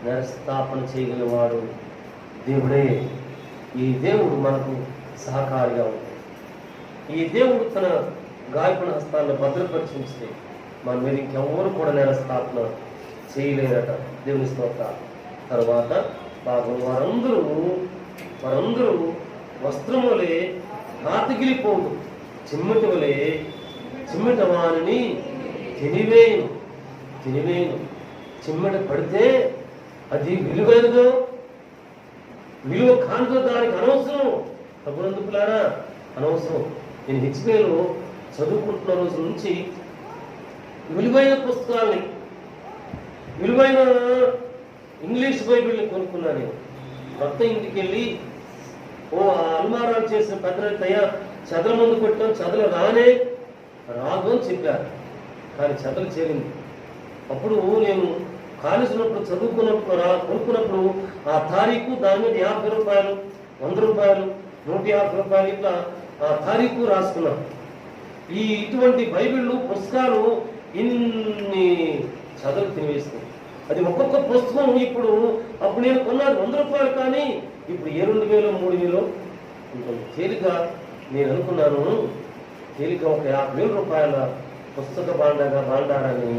నరస్థాపన చేయగలిగినవాడు దేవుడే. ఈ దేవుడు మనకు సహకారిగా ఉంది. ఈ దేవుడు తన గాయపడిన హస్తాలను భద్రపరిచి ఉంచితే మన మీద ఇంకెవరు కూడా నరస్థాపన చేయలేరట. దేవుని స్తోత్రాలు. తర్వాత పాపం వారందరూ వస్త్రం వలె కాతగిలిపోదు, చిమ్మటి వలె చిమ్మట వారిని తినివేయను. చిమ్మట పడితే అది విలువైనదో విలువ కానిదో దానికి అనవసరం. ప్రభునందుకులారా, అనవసరం. నేను హెచ్పిలో చదువుకుంటున్న రోజు నుంచి విలువైన పుస్తకాలని, విలువైన ఇంగ్లీష్ బైబిల్ని కొనుక్కున్నాను. కొత్త ఇంటికి వెళ్ళి అల్మారాలు చేసిన పెద్దలయ్యా చదల ముందు కొట్టాం, చదల రాదు అని చెప్పారు. కానీ చదలు చేరింది. అప్పుడు నేను కాలేజీ ఉన్నప్పుడు కొనుక్కున్నప్పుడు ఆ తారీఖు దాని మీద 50 రూపాయలు, 100 రూపాయలు, 150 రూపాయలు ఇట్లా ఆ తారీఖు రాసుకున్నాం. ఇటువంటి బైబిళ్ళు పుస్తకాలు ఇన్ని చదువు తినివేస్తుంది. అది ఒక్కొక్క పుస్తకం అప్పుడు నేను కొన్నాను 100 రూపాయలు, కానీ ఇప్పుడు 2000, 3000 ఉంటుంది. తేలిక నేను అనుకున్నాను, తేలిక ఒక 50,000 రూపాయల పుస్తక భాండారాన్ని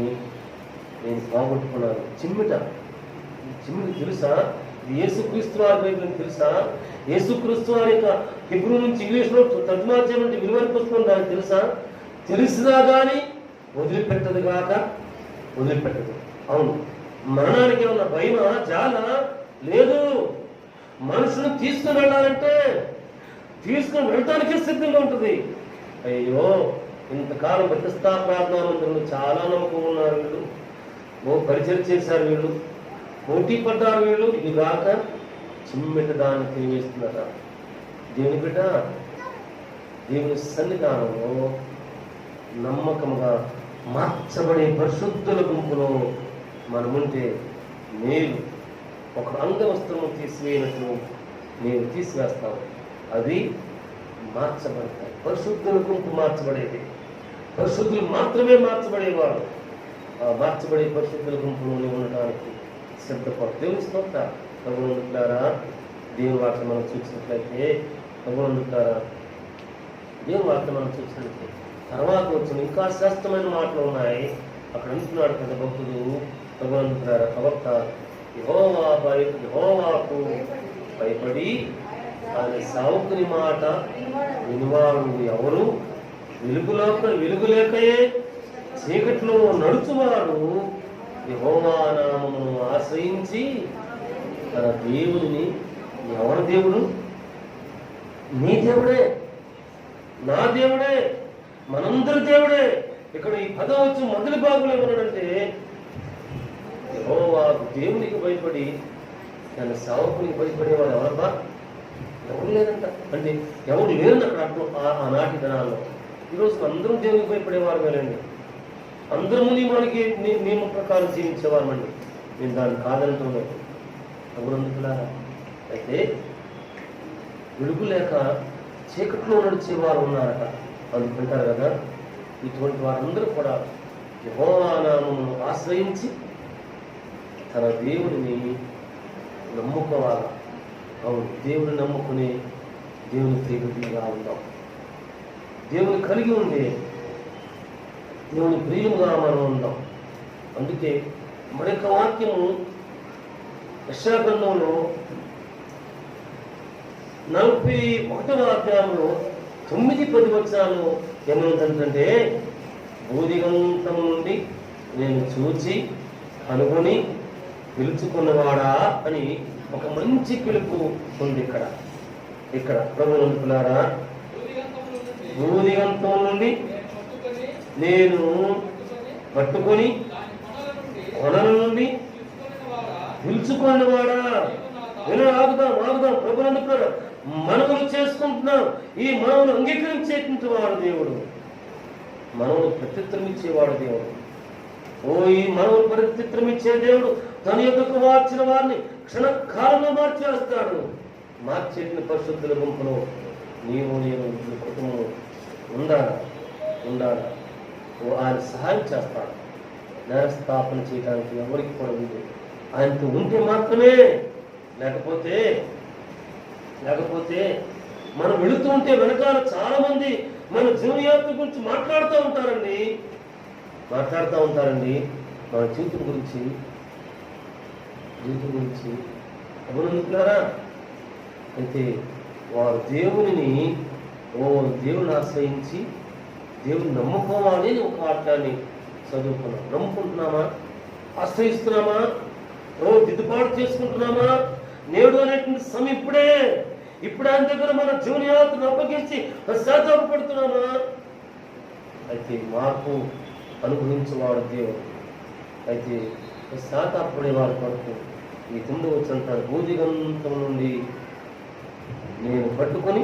నేను బాగొట్టుకున్నాను. చిమ్మిట తెలుసా? యేసుక్రీస్తు వారి బైబిల్ తెలుసా? యేసుక్రీస్తు వారి యొక్క హిబ్రూ నుంచి ఇంగ్లీష్లో తర్జుమా చేయమంటే విలువైన పుస్తకం దానికి తెలుసా? తెలిసినా కానీ వదిలిపెట్టదు. అవును, మరణానికి ఏమన్నా భయమా, జాలా? లేదు. మనుషులు తీసుకుని వెళ్ళాలంటే తీసుకుని వెళ్ళటానికే సిద్ధంగా ఉంటుంది. అయ్యో, ఇంతకాలం బతిస్తా ప్రార్థనా మందిరంలో చాలా నమ్మకం ఉన్నారు వీళ్ళు, పరిచయం చేశారు వీళ్ళు, పోటీ పడ్డారు వీళ్ళు. ఇది కాక చిమ్మెట దాన్ని తినివేస్తున్నారా? దేవుని బిడ్డ, దేవుని సన్నిధానంలో నమ్మకంగా మార్చబడే పరిశుద్ధుల గుంపులో మనముంటే మేలు. ఒక అంగవస్త్రము తీసివేయనట్లు నేను తీసివేస్తాను, అది మార్చబడతాయి. పరిశుద్ధుల గుంపు మార్చబడేది, పరిశుద్ధులు మాత్రమే మార్చబడేవాడు. ఆ మార్చబడే పరిశుద్ధుల గుంపులోనే ఉండటానికి సిద్ధపడు. దేవుని స్తోత్రం. ప్రభువునుంటారా, దేవుని వార్త మనం చూసినట్లయితే, ప్రభువునుంటారా, దేవుని వార్త మనం చూసినట్లయితే తర్వాత వచ్చిన ఇంకా శ్రేష్టమైన మాటలు ఉన్నాయి. అక్కడ అంటున్నాడు కదా భక్తుడు, ప్రభువునుంటారా, ప్రవక్త, యెహోవాకు భయపడి ఆయన సావుకుని మాట వినివాడు ఎవరు? వెలుగులేకయే చీకట్లో నడుచువాడు యెహోవా నామమును ఆశ్రయించి తన దేవుడిని. ఎవరి దేవుడు? నీ దేవుడే, నా దేవుడే, మనందరి దేవుడే. ఇక్కడ ఈ పదం వచ్చి మొదటి భాగంలో ఏమన్నాడంటే, యెహోవాకు దేవునికి భయపడి తన సేవకునికి భయపడేవాడు ఎవరబ్బా? ఎవరు లేదంట. అంటే ఎవరు లేరని అక్కడ అర్థం. ఆనాటి దినాల్లో. ఈరోజు అందరూ దేవునికి భయపడేవారు కదండి, అందరూ నియమానికి నియమ ప్రకారం జీవించేవారమండి. నేను దాన్ని కాదంటున్నాను. ఎవరందుకులారా? అయితే వెలుగు లేక చీకట్లో నడిచేవారు ఉన్నారట, అందుకుంటారు కదా. ఇటువంటి వారందరూ కూడా యెహోవా నామమును ఆశ్రయించి తన దేవుడిని నమ్ముకోవాలి. అవును, దేవుని నమ్ముకుని దేవుని ప్రియగా ఉందాం. దేవుని కలిగి ఉండే దేవుని ప్రియులుగా మనం ఉందాం. అందుకే మరొక వాక్యము యెషయా గ్రంథంలో 41వ అధ్యాయంలో 9-10 వచనాలు ఏమవుతుందంటే, భూదిగంతం నుండి నేను చూచి కనుగొని పిలుచుకున్నవాడా అని ఒక మంచి పిలుపు ఉంది. ఇక్కడ ప్రభువునులారా, భూదిగంతం నుండి నేను పట్టుకొని కొనల నుండి పిలుచుకున్నవాడా. ఆగుదాం. ప్రభువునులారా, మనవులు చేసుకుంటున్నాం. ఈ మనవులు అంగీకరించేటువంటి వాడు దేవుడు, మనవులు ప్రత్యుత్తరం ఇచ్చేవాడు దేవుడు. ఈ మనవులు ప్రత్యుత్తరం ఇచ్చే దేవుడు తన యొక్కకు మార్చిన వారిని క్షణకాలంలో మార్చేస్తాడు. మార్చేసిన పరిశుద్ధుల గుంపులో నీవు నేను కుటుంబం ఉండాలా. ఆయన సహాయం చేస్తాడు. నేరస్థాపన చేయడానికి ఎవరికి కూడా ఉంది. ఆయనతో ఉంటే మాత్రమే, లేకపోతే మనం వెళుతూ ఉంటే వెనకాల చాలా మంది మన జీవనయాత్ర గురించి మాట్లాడుతూ ఉంటారండి. మన జీవితం గురించి గమనించుకున్నారా? అయితే వారు దేవుని ఆశ్రయించి దేవుని నమ్ముకోవాలి అని ఒక వాక్యాన్ని చదువుకున్నాం. నమ్ముకుంటున్నామా? ఆశ్రయిస్తున్నామా? దిద్దుబాటు చేసుకుంటున్నామా? నేడు అనేటువంటి సమయం ఇప్పుడు ఆయన దగ్గర మన జీవనయాత్రను అప్పగించి పశ్చాత్తాపడుతున్నామా? అయితే మార్పు అనుభవించేవాడు దేవుడు. అయితే పశ్చాత్తాపడే వారి కొరకు ఈ కింద వచ్చినంటారు, భూదిగంతం నుండి నేను పట్టుకొని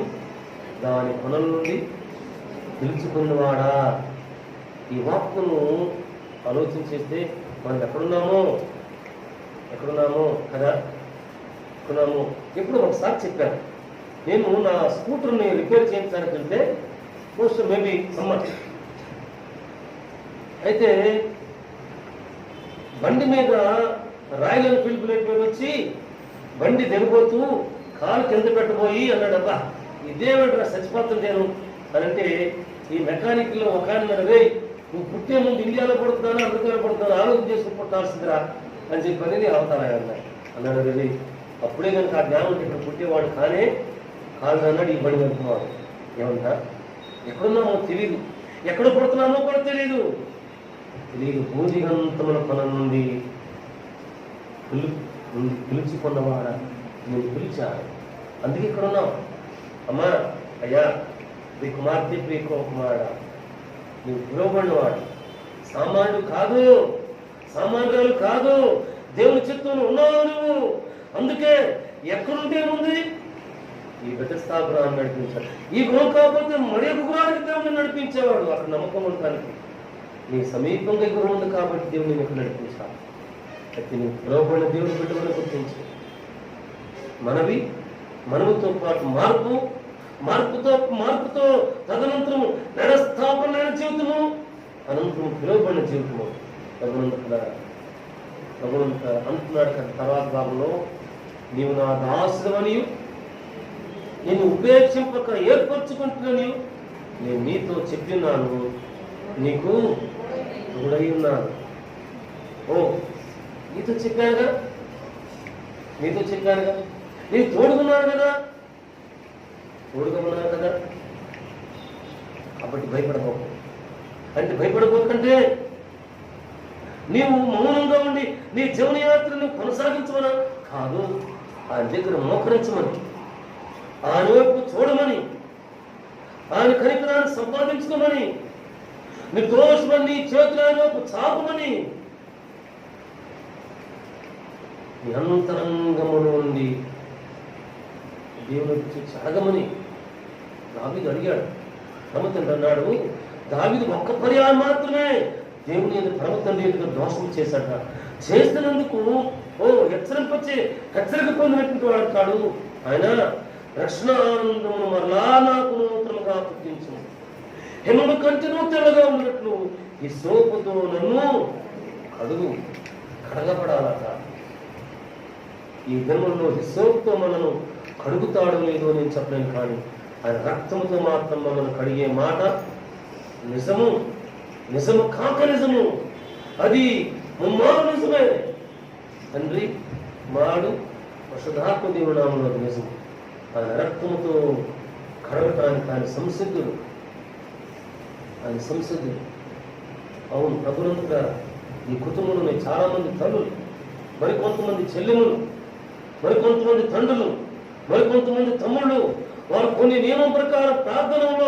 దాని కొనల నుండి పిలుచుకున్నవాడా. ఈ వాక్కును ఆలోచించేస్తే మనం ఎక్కడున్నామో కదా. ఎప్పుడు ఒకసారి చెప్పాను, నేను నా స్కూటర్ని రిపేర్ చేయించడానికి వెళ్తే మోస్ట్ మేబీ సమ్మర్ అయితే బండి మీద రాయల్ ఎన్ఫీల్డ్ ప్లేట్ మీద వచ్చి బండి దిగబోతూ కాలు కింద పెట్టబోయి అన్నాడు, అబ్బా ఇదేమంటారా చచ్చిపోతుంది నేను అని. అంటే ఈ మెకానిక్లో ఒక ఆయన, రే నువ్వు పుట్టే ముందు ఇండియాలో పడుతున్నాను అమెరికాలో పడుతున్నాను ఆలోచన చేసుకుని పుట్టాల్సిందిరా అని చెప్పి అవతారా అన్నాడు. రే అప్పుడే కనుక ఆ జ్ఞానం ఇక్కడ పుట్టేవాడు కానే కాదు అన్నాడు. ఈ బండి వెళ్తున్నాడు. ఏమంటా ఎక్కడున్నామో తెలియదు, ఎక్కడ పడుతున్నామో కూడా తెలియదు. భూదిగంతముల కొన నుండి పిలుచుకున్నవాడా, నేను పిలిచాను, అందుకే ఇక్కడ ఉన్నావు. అమ్మా అయ్యా ప్రియ కుమార్తె, ప్రియ కుమారుడా, నువ్వు పిలువబడినవాడు, సామాన్యురాలు కాదు, దేవుని చిత్తంలో ఉన్నావు నువ్వు. అందుకే ఎక్కడుంటే ఉంది ఈ బెతెస్దా గృహాన్ని నడిపించాడు. ఈ గృహం కాకపోతే మరి ఒక గృహానికి దేవుడిని నడిపించేవాడు. అక్కడ నమ్మకం ఉండటానికి నీ సమీపంగా గృహం ఉంది కాబట్టి దేవుడిని నీకు నడిపించాలి. అయితే నీకు పిలువబడిన దేవుని బిడ్డలను గుర్తించు. మనవుతో పాటు మార్పుతో తదనంతరము నరస్థాపన జీవితము, అనంతరం పిలువబడిన జీవితము. అంటున్నాడు కదా తర్వాత భాగంలో, నీవు నా దాసుడవని, నేను ఉపేక్షింపక ఏర్పరచుకుంటున్నాను, నేను నీతో చెప్పినాను, నీకు తోడై ఉన్నాను. నీతో చెప్పానుగా, నేను తోడుగా ఉన్నాను కదా. కాబట్టి భయపడబోకు. అంటే భయపడబోకంటే నీవు మౌనంగా ఉండి నీ జీవనయాత్రను కొనసాగించమనా కాదు, ఆయన దగ్గర మోకరించమని, ఆయన వైపు చూడమని, ఆయన కనికరాన్ని సంపాదించుకోమని, నిర్దోషమని చేతులు ఆయన వైపు చాపమని, నీ అంతరంగములో నుండి దేవుని చూసి అడగమని దావీదు అడిగాడు. పరమతండ్రి అన్నాడు, దావీదు ఒక్క పర్యాయం మాత్రమే దేవుని పరమ తండ్రి ఎదుట దోషం చేశాడ. చేస్తున్నందుకు హెచ్చరిక పొందినటువంటి వాడు కాడు. ఆయన రక్షణ ఆనందమును మరలా నాకు నూతనంగా పుట్టించు, హిమము కంటెను తెల్లగా ఉన్నట్లు ఈ సోపుతో నన్ను కడగబడాలట. ఈ దినములో హిస్సోపుతో మనను కడుగుతాడో లేదో నేను చెప్పలేను, కానీ ఆయన రక్తముతో మాత్రం మనను కడిగే మాట నిజము కాక నిజము, అది ముమ్మారు నిజమే. తండ్రి మాడు పరిశుద్ధాత్మ దేవుని నామములో నిజం. ఆయన రక్తముతో కడగటానికి ఆయన సంసిద్ధుడు. అవును ప్రభునంతుగా ఈ కుటుంబంలో చాలా మంది తల్లులు, మరికొంతమంది చెల్లెములు, మరికొంతమంది తండ్రులు, మరికొంతమంది తమ్ముళ్ళు, వారు కొన్ని నియమం ప్రకారం ప్రార్థనలో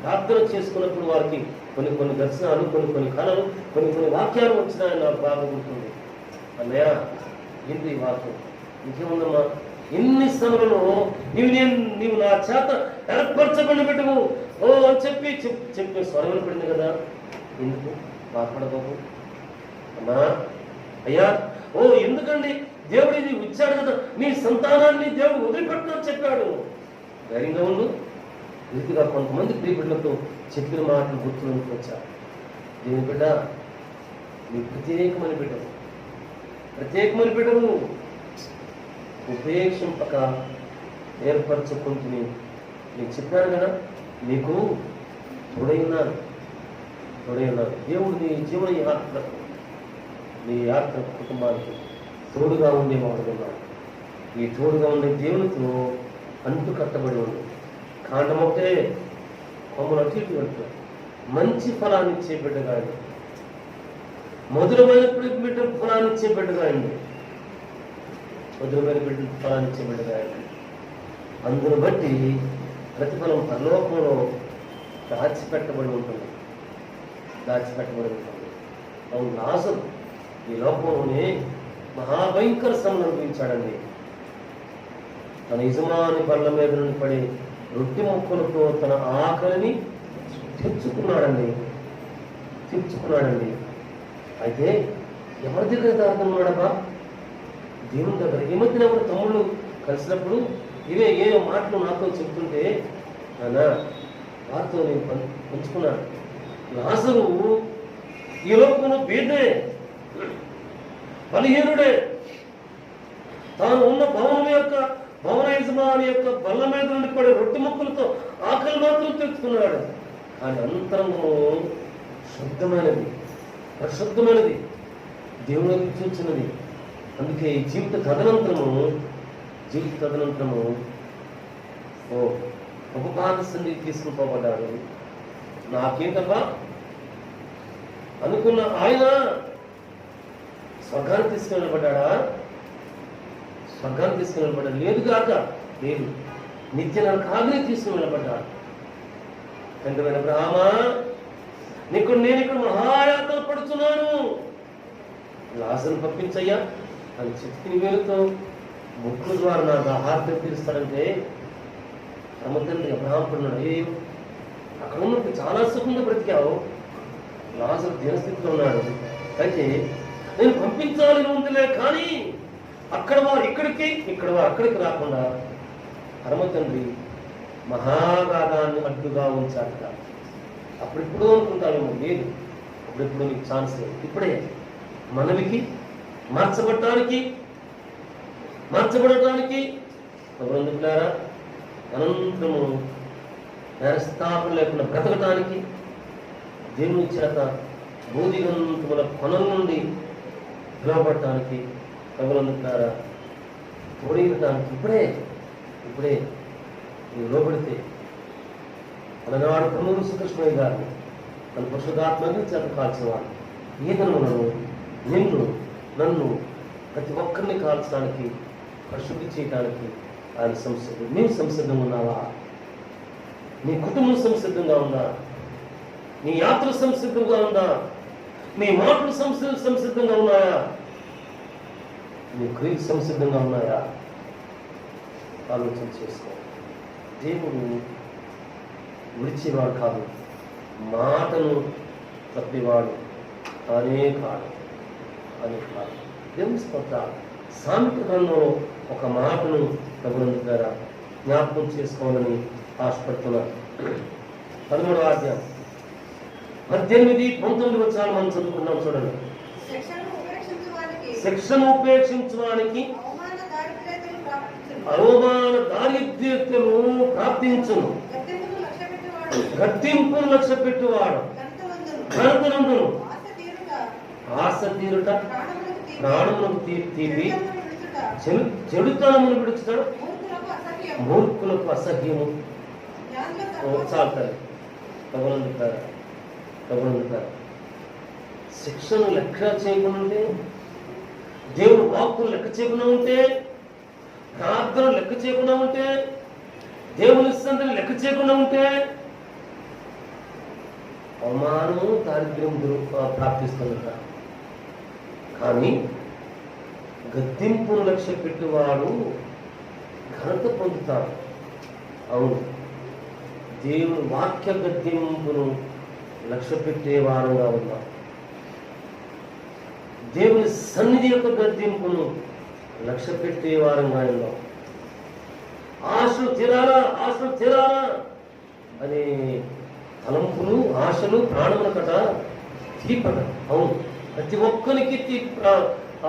ప్రార్థన చేసుకున్నప్పుడు వారికి కొన్ని దర్శనాలు, కొన్ని కళలు, కొన్ని వాక్యాలు వచ్చినాయని నాకు బాగా ఉంటుంది. అన్నయ్య ఏంటి వాక్యం ఇంకేముందమ్మా, ఎన్ని శ్రమలలో నీవు నా చేత ఏర్పరచబడి పెట్టవు అని చెప్పి స్వరం పడింది కదా. ఎందుకు బాధపడబాబు అమ్మా అయ్యా? ఎందుకండి దేవుడు ఇది ఇచ్చాడు కదా, నీ సంతానాన్ని దేవుడు వదిలిపెట్టని చెప్పాడు. ధైర్యంగా ఉండు, రీతిగా కొంతమంది ప్రియబిడ్డలతో చెప్పిన మాటలు గుర్తులోకి వచ్చారు. దీని బిడ్డ నీ ప్రత్యేకమైన బిడ్డలు, ప్రత్యేకమైన బిడ్డలు ఉపేక్షింపక ఏర్పరచుకుంటుని నేను చెప్పాను కదా, నీకు తోడై ఉన్నాను. దేవుడు నీ జీవన యాత్రకు, నీ యాత్ర కుటుంబానికి తోడుగా ఉండేవాడున్నాడు. ఈ తోడుగా ఉండే దేవునితో అంటు కట్టబడి ఉంది. కాండం ఒకటే, కొమ్మలు అటు ఇటు వెళ్తాడు. మంచి ఫలాన్ని ఇచ్చే బిడ్డగా అయింది, మధురమైన బిడ్డ ఫలాన్ని ఇచ్చే బిడ్డగా అయింది, మధురమైన బిడ్డ ఫలాన్ని ఇచ్చే బిడ్డగా అయింది. అందును బట్టి ప్రతిఫలం పరలోకంలో దాచిపెట్టబడి ఉంటుంది. అవును, లాజరు ఈ లోకంలోనే మహాభయంకర శ్రమను అనుభవించాడండి. తన యజమాని బల్ల మీద నుండి పడే రొట్టె ముక్కలతో తన ఆకలిని తీర్చుకున్నాడండి. అయితే ఎవరి దగ్గర దాడుతున్నాడబ్బా? దేవుని దగ్గర. ఈ మధ్యన ఎవరు తమ్ముళ్ళు కలిసినప్పుడు ఇవే ఏ మాటలు నాతో చెబుతుంటే నాన్న వారితో నేను పంచుకున్నాను. లాజరు ఈ లోకంలో బీదే, బలహీనుడే. తాను ఉన్న భవన యజమాని యొక్క బల్ల మీద నుండి పడే రొట్టె ముక్కలతో ఆకలి మాత్రం తెచ్చుకున్నాడు. కానీ అంతరంగము శుద్ధమైనది, పరిశుద్ధమైనది, దేవునికి చూచినది. అందుకే ఈ జీవిత తదనంతరము ఒక పాదశని తీసుకుని పోబడ్డాడు. నాకేంటబ్బా అనుకున్న ఆయన స్వర్గాన్ని తీసుకుని నిలబడ్డా? స్వర్గాన్ని తీసుకుని నిలబడ్డా? లేదు, నిత్య నరకాగ్ని తీసుకుని నిలబడ్డాడు. తండ్రి అబ్రహామా, నేను ఇక్కడ మహాయాత్రలు పడుతున్నాను, లాజరును పంపించయ్యా అని చితికిన వేలుతో ముక్కుల ద్వారా నాకు ఆహారం తీరుస్తాడంటే తమ తండ్రి అబ్రహాం పడినాడు. అయ్యో, అక్కడ ఉన్నప్పుడు చాలా సుఖంగా బ్రతికావు, లాజరు దీనస్థితిలో ఉన్నాడు. అయితే నేను పంపించాలని ఉందిలే, కానీ అక్కడ వారు అక్కడికి రాకుండా పరమ తండ్రి మహారాగాన్ని అడ్డుగా ఉంచాక అప్పుడిప్పుడు అనుకుంటావేమో. లేదు, అప్పుడిప్పుడు నీకు ఛాన్స్ లేదు. ఇప్పుడే మనవికి మార్చబడటానికి ప్రభువులారా అనంతరము నేరస్థాపన లేకుండా బ్రతకటానికి దేవుని చేత భూదిగంతుల కొనల నుండి పిలువబడటానికి ప్రభువులారా తోడటానికి ఇప్పుడే నువ్వు లోబడితే అలనాడు కన్నూరు శ్రీకృష్ణయ్య గారిని తన పరిశుద్ధాత్మని చేత కాల్చేవాడు. ఈతను నన్ను ప్రతి ఒక్కరిని కాల్చడానికి, పరిశుద్ధి చేయడానికి ఆయన సంసిద్ధం. నీవు సంసిద్ధంగా ఉన్నావా? నీ కుటుంబం సంసిద్ధంగా ఉందా? నీ యాత్ర సంసిద్ధంగా ఉందా? నీ మాటలు సంసిద్ధంగా ఉన్నాయా? నీ క్రియలు సంసిద్ధంగా ఉన్నాయా? ఆలోచన చేసుకో. దేవుడు విడిచేవాడు కాదు, మాటను తప్పేవాడు కానే కాదు. దేవుని స్తోత్రాలు. సామెత గ్రంథంలో ఒక మాటను ప్రభువు ద్వారా జ్ఞాపకం చేసుకోవాలని ఆశపడుతున్నారు. 13వ అధ్యాయం 18-19 వచనాలు మనం చదువుకున్నాం. చూడండి. శిక్షను ఉపేక్షించడానికి అవమాన దారిద్ర్యతను ప్రాప్తించును, గట్టింపును లక్ష్య పెట్టువాడు ఘనతనందును, ఆశ తీరుట ప్రాణములకు తీపి, చెడుతనమును విడుచుతాడు మూర్ఖులకు అసహ్యము. చాలుతారు ప్రభునందుతారు. శిక్షను లెక్క చేయకుండా ఉంటే, దేవుడు వాక్కులు లెక్క చేయకుండా ఉంటే, ప్రార్థన లెక్క చేయకుండా ఉంటే, దేవుని సందర్భం లెక్క చేయకుండా ఉంటే అవమానము దారిద్ర్యం ప్రాప్తిస్తుందట. కానీ గద్దింపును లక్ష్య పెట్టువాడు ఘనత పొందుతాడు. అవును, దేవుని వాక్య గద్దింపును లక్ష్య పెట్టే వారంగా ఉన్నాం. దేవుని సన్నిధి యొక్క గద్దింపును లక్ష్య పెట్టే వారంగా ఉన్నాం. ఆశలు తీరాలా ఆశలు ప్రాణములకట తీపట. అవును, ప్రతి ఒక్కరికి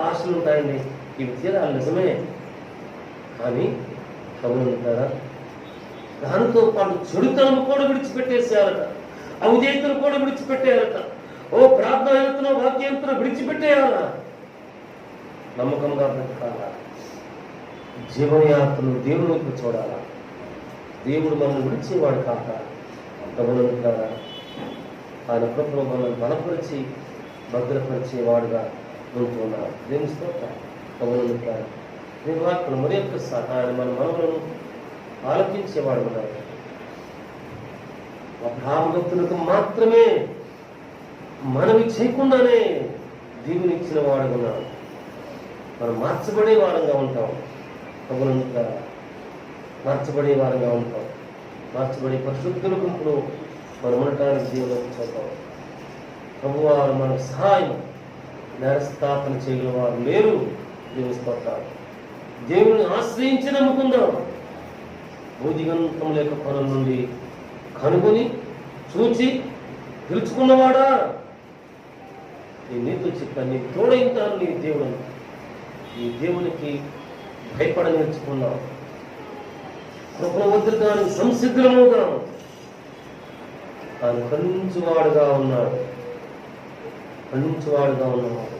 ఆశలు ఉంటాయండి. ఇవి తీరాలి, నిజమే. కానీ అవునంటారా, దానితో పాటు చెడుతనం కూడా విడిచిపెట్టేసేయాలట, అవిధేయతను కూడా విడిచిపెట్టేయాలట, ఓ ప్రార్థన వాక్యంతో విడిచిపెట్టేయాలా, నమ్మకంగా బ్రతకాలా, జీవనయాత్రను దేవునికి చూడాలా. దేవుడు మనల్ని విడిచేవాడు కాక గమనంటారా, ఆయన కృపలో మనల్ని బలపరిచి భద్రపరిచేవాడుగా ఉంటున్నాడు. దేవుని స్తోత్రం. గమనంటారా, దేవుని వాక్యం మరి ఒక్కసారి ఆయన మన మనలను ఆలకించేవాడు ఉన్నాడు. అబ్రహాముకు మాత్రమే మనవి చేయకుండానే దేవుని ఇచ్చిన వాడు ఉన్నాడు. మనం మార్చబడే వారంగా ఉంటాం. కబులంతా మార్చబడే వారంగా ఉంటాం. మార్చబడే పరిశుద్ధుల గుంపులో మనం ఉండటానికి దేవుని చూద్దాం. ప్రభువారు మనకు సహాయం నేరస్థాపన చేయగల వారు లేరు. దేవుని స్తోత్రాలు. దేవుని ఆశ్రయించి నమ్ముకుందాం. భూదిగంతం లేక పనుల నుండి కనుగొని చూచి పిలుచుకున్నవాడా, నీతో చెప్పాను, నీ తోడైంటాను నీ దేవుడు. ఈ దేవునికి భయపడ నేర్చుకున్నాం. కృపణ వద్దడానికి సంసిద్ధులమవుదాం. ఆయన కరుణించువాడుగా ఉన్నాడు. కరుణించువాడుగా ఉన్నవాడు,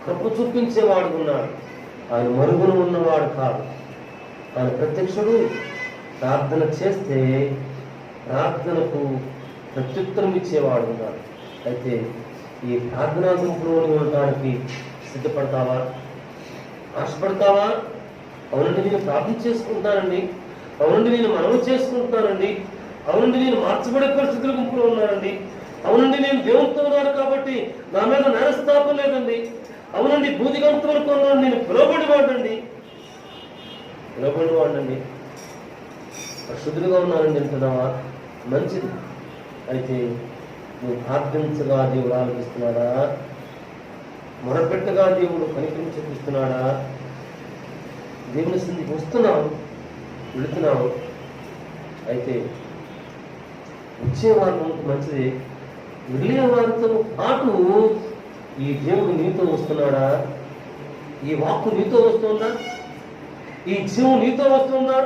కృప చూపించేవాడు ఉన్నాడు. ఆయన మరుగున ఉన్నవాడు కాదు. ఆయన ప్రత్యక్షుడు. ప్రార్థన చేస్తే ప్రార్థనకు ప్రత్యుత్తరం ఇచ్చేవాడు ఉన్నాడు. అయితే ఈ ప్రార్థనా గుంపులో ఉండటానికి సిద్ధపడతావా? ఆశపడతావా? అవునండి, నేను ప్రార్థన చేసుకుంటానండి, అవునండి నేను మనవి చేసుకుంటానండి, అవునండి నేను మార్చబడే పరిస్థితుల గుంపులో ఉన్నానండి, అవునండి నేను దేవునితో ఉన్నాను కాబట్టి నా మీద నేరస్థాపన లేదండి, అవునండి భూదిగంతం వరకు ఉన్నాను, నేను పిలువబడివాడండి పరిశుద్ధులుగా ఉన్నానండి అంటున్నావా? మంచిది. అయితే నువ్వు ప్రార్థించగా దేవుడు ఆలోచిస్తున్నాడా? మొరపెట్టగా దేవుడు కనికరించి చూపిస్తున్నాడా? దేవుని సన్నిధికి వస్తున్నావు, వెళుతున్నావు. అయితే వచ్చేవారు మంచిది, వెళ్ళే వారితో పాటు ఈ దేవుడు నీతో వస్తున్నాడా? ఈ వాక్కు నీతో వస్తుందా? ఈ జీవం నీతో వస్తుందా?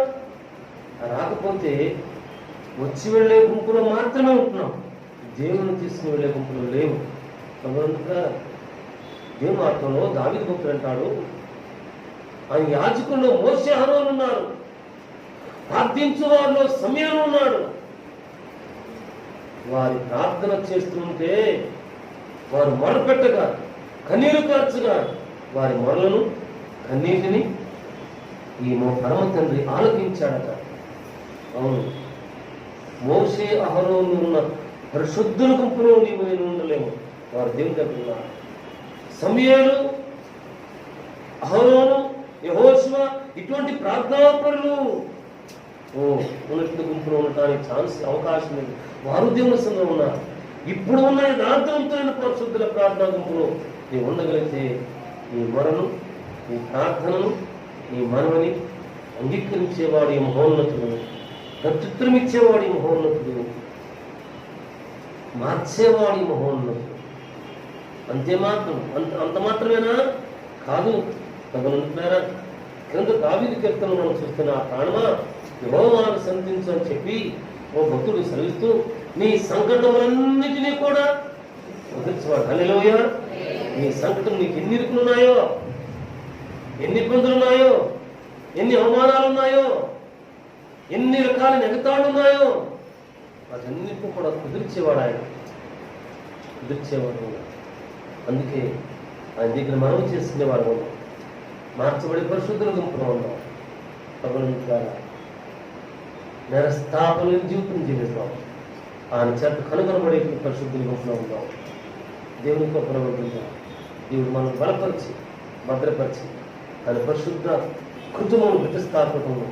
రాకపోతే వచ్చి వెళ్ళే గుంపులో మాత్రమే ఉంటున్నాం. దేవుని తీసుకుని వెళ్ళే గుంపులో లేవు. దేవుని వార్తలో దావీదు భక్తుడు అంటాడు, ఆయన యాజకుల్లో మోషే అహరోను ఉన్నారు, ప్రార్థించు వారిలో సమయం ఉన్నాడు. వారి ప్రార్థన చేస్తుంటే వారు మొరపెట్టగా కన్నీరు కార్చగా వారి మొరలను కన్నీటిని ఈ పరమ తండ్రి ఆలకించాడట. అవును, మోషే అహరోను ఉన్న పరిశుద్ధుల గుంపులో నీవు నేను ఉండలేము. వారు దేవుని దగ్గర ఉన్నారు. సమూయేలు, అహరోను, యెహోషువ ఇటువంటి ప్రార్థనాపరులు ఉన్నత గుంపులో ఉండటానికి అవకాశం లేదు. వారు దేవుని సంఘం ఉన్నారు. ఇప్పుడు ఉన్న యథార్థవంతమైన పరిశుద్ధుల ప్రార్థనా గుంపులో నీవు ఉండగలిగితే ఈ మొరను, ఈ ప్రార్థనను, ఈ మనవని అంగీకరించేవాడు ఈ మహోన్నతుడు, ప్రత్యుత్తరం ఇచ్చేవాడు ఈ మహోన్నతుడు, మార్చేవాడు ఈ మహోన్నతుడు. అంత మాత్రమేనా? కాదు. తమనుంటున్నారా? క్రింద దావీదు కీర్తనలు మనం చూస్తున్న ఆ ప్రాణమా యెహోవాను సంధించు అని చెప్పి ఓ భక్తుడు సెలవిస్తూ నీ సంకటములన్నిటినీ కూడా వదిలించేవాడు. హల్లెలూయా. నీ సంకటం నీకు ఎన్ని ఇరుకులు ఉన్నాయో, ఎన్ని ఇబ్బందులు ఉన్నాయో, ఎన్ని అవమానాలు ఉన్నాయో, ఎన్ని రకాల నెగతాళ్ళు ఉన్నాయో వాటన్నిటిని కూడా కుదిర్చేవాడు ఆయన. కుదిర్చేవాడు. అందుకే ఆయన దగ్గర మనం చేసుకునేవాడు ఉన్నాం. మార్చబడి పరిశుద్ధుల గుంపులో ఉన్నాం. ప్రభుత్వాల నేరస్థాపన జీవితం జీవిస్తాం. ఆయన చేత కనుగొనబడే పరిశుద్ధుల గుంపులో ఉన్నాం. దేవుని గొప్ప ఉంటుందా? దేవుడు మనం బలపరిచి భద్రపరిచి ఆయన పరిశుద్ధ కుటుంబం ప్రతిష్టాపకంలో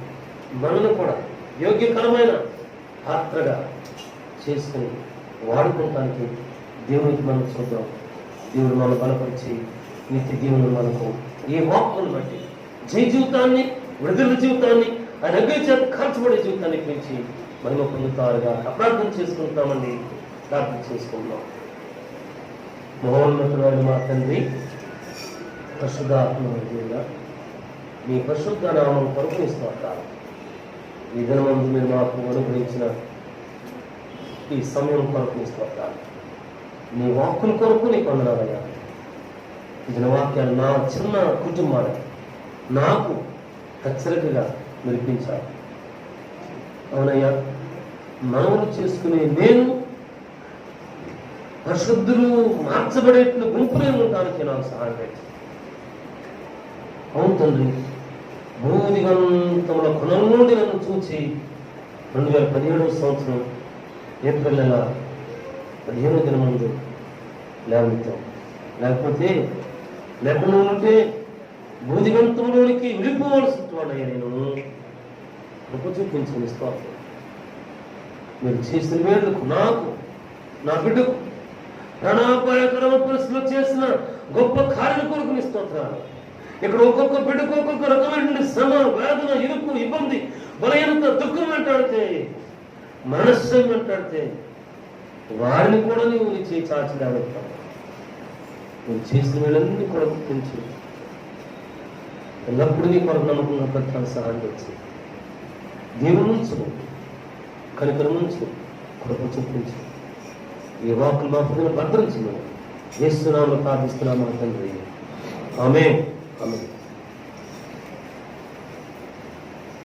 మనను కూడా యోగ్యకరమైన పాత్రగా చేసుకుని వాడుకోవటానికి దేవునికి మనం చూద్దాం. దేవుడు మనం బలపరిచి నిత్య దేవుని మనకు ఈ వాక్కును బట్టి జయ జీవితాన్ని, విడుదల జీవితాన్ని, ఆయన అగ్ని చేత కాల్చబడే జీవితాన్ని పెంచి మహిమ పొందుతారుగా ప్రార్థన చేసుకుంటామండి. ప్రార్థన చేసుకుందాం. మహోన్నతుడైన మా తండ్రి, పరిశుద్ధాత్మ మీ పరిశుద్ధ నామం కొరకు స్తోత్రాలు. ఈ దినమందు మీరు మాకు అనుగ్రహించిన ఈ సమయం కొరకు స్తోత్రాలు. నీ వాక్కుల కొరకు నీకు వందనాలయ్యా. ఈ దినవాక్యాలు నా చిన్న కుటుంబానికి నాకు హెచ్చరికగా వినిపించాలి. అవునయ్యా, మనవులు చేసుకునే నేను పరిశుద్ధులు మార్చబడేట్లు గుంపునే ఉండడానికి నాకు సహాయం చేయండి. అవును తండ్రి, భూదిగంతముల కొనల నుండి నన్ను చూచి 2017 సంవత్సరం ఏప్రిల్ నెల 15వ దినం ముందు లేవనెత్తాం. లేకుండా ఉంటే భూదిగంతంలోనికి వెళ్ళిపోవలసిన వాడయ్యా. నేను కృప చూపించుకుని ఇస్తాను. మీరు చేసిన వేడుకు నాకు, నా బిడ్డకు, ప్రాణాపాయకరమ పరిస్థితుల్లో చేసిన గొప్ప కార్యం కొరకు నీ స్తోత్రాలు. ఇక్కడ ఒక్కొక్క బిడ్డకు ఒక్కొక్క రకమైన శ్రమ, వేదన, ఇరుకు, ఇబ్బంది, బలహీనత, దుఃఖం వెంటాడితే, మనస్సం వెంటాడితే వారిని కూడా నీవు నీ చేయి చాచి లేవెత్తావు. నువ్వు చేసిన వీళ్ళన్నీ కూడా గుర్తించి ఎల్లప్పుడూ నీ కొరకు నమ్మకంగా ప్రతి సహాయం వచ్చి దేవుని నుంచి కనికరం నుంచి కృప చూపించి ఈ వాక్కులు మా హృదయం భద్రించమని యేసు నామములో ప్రార్థిస్తున్నాము తండ్రి. ఆమేన్. ఆమేన్.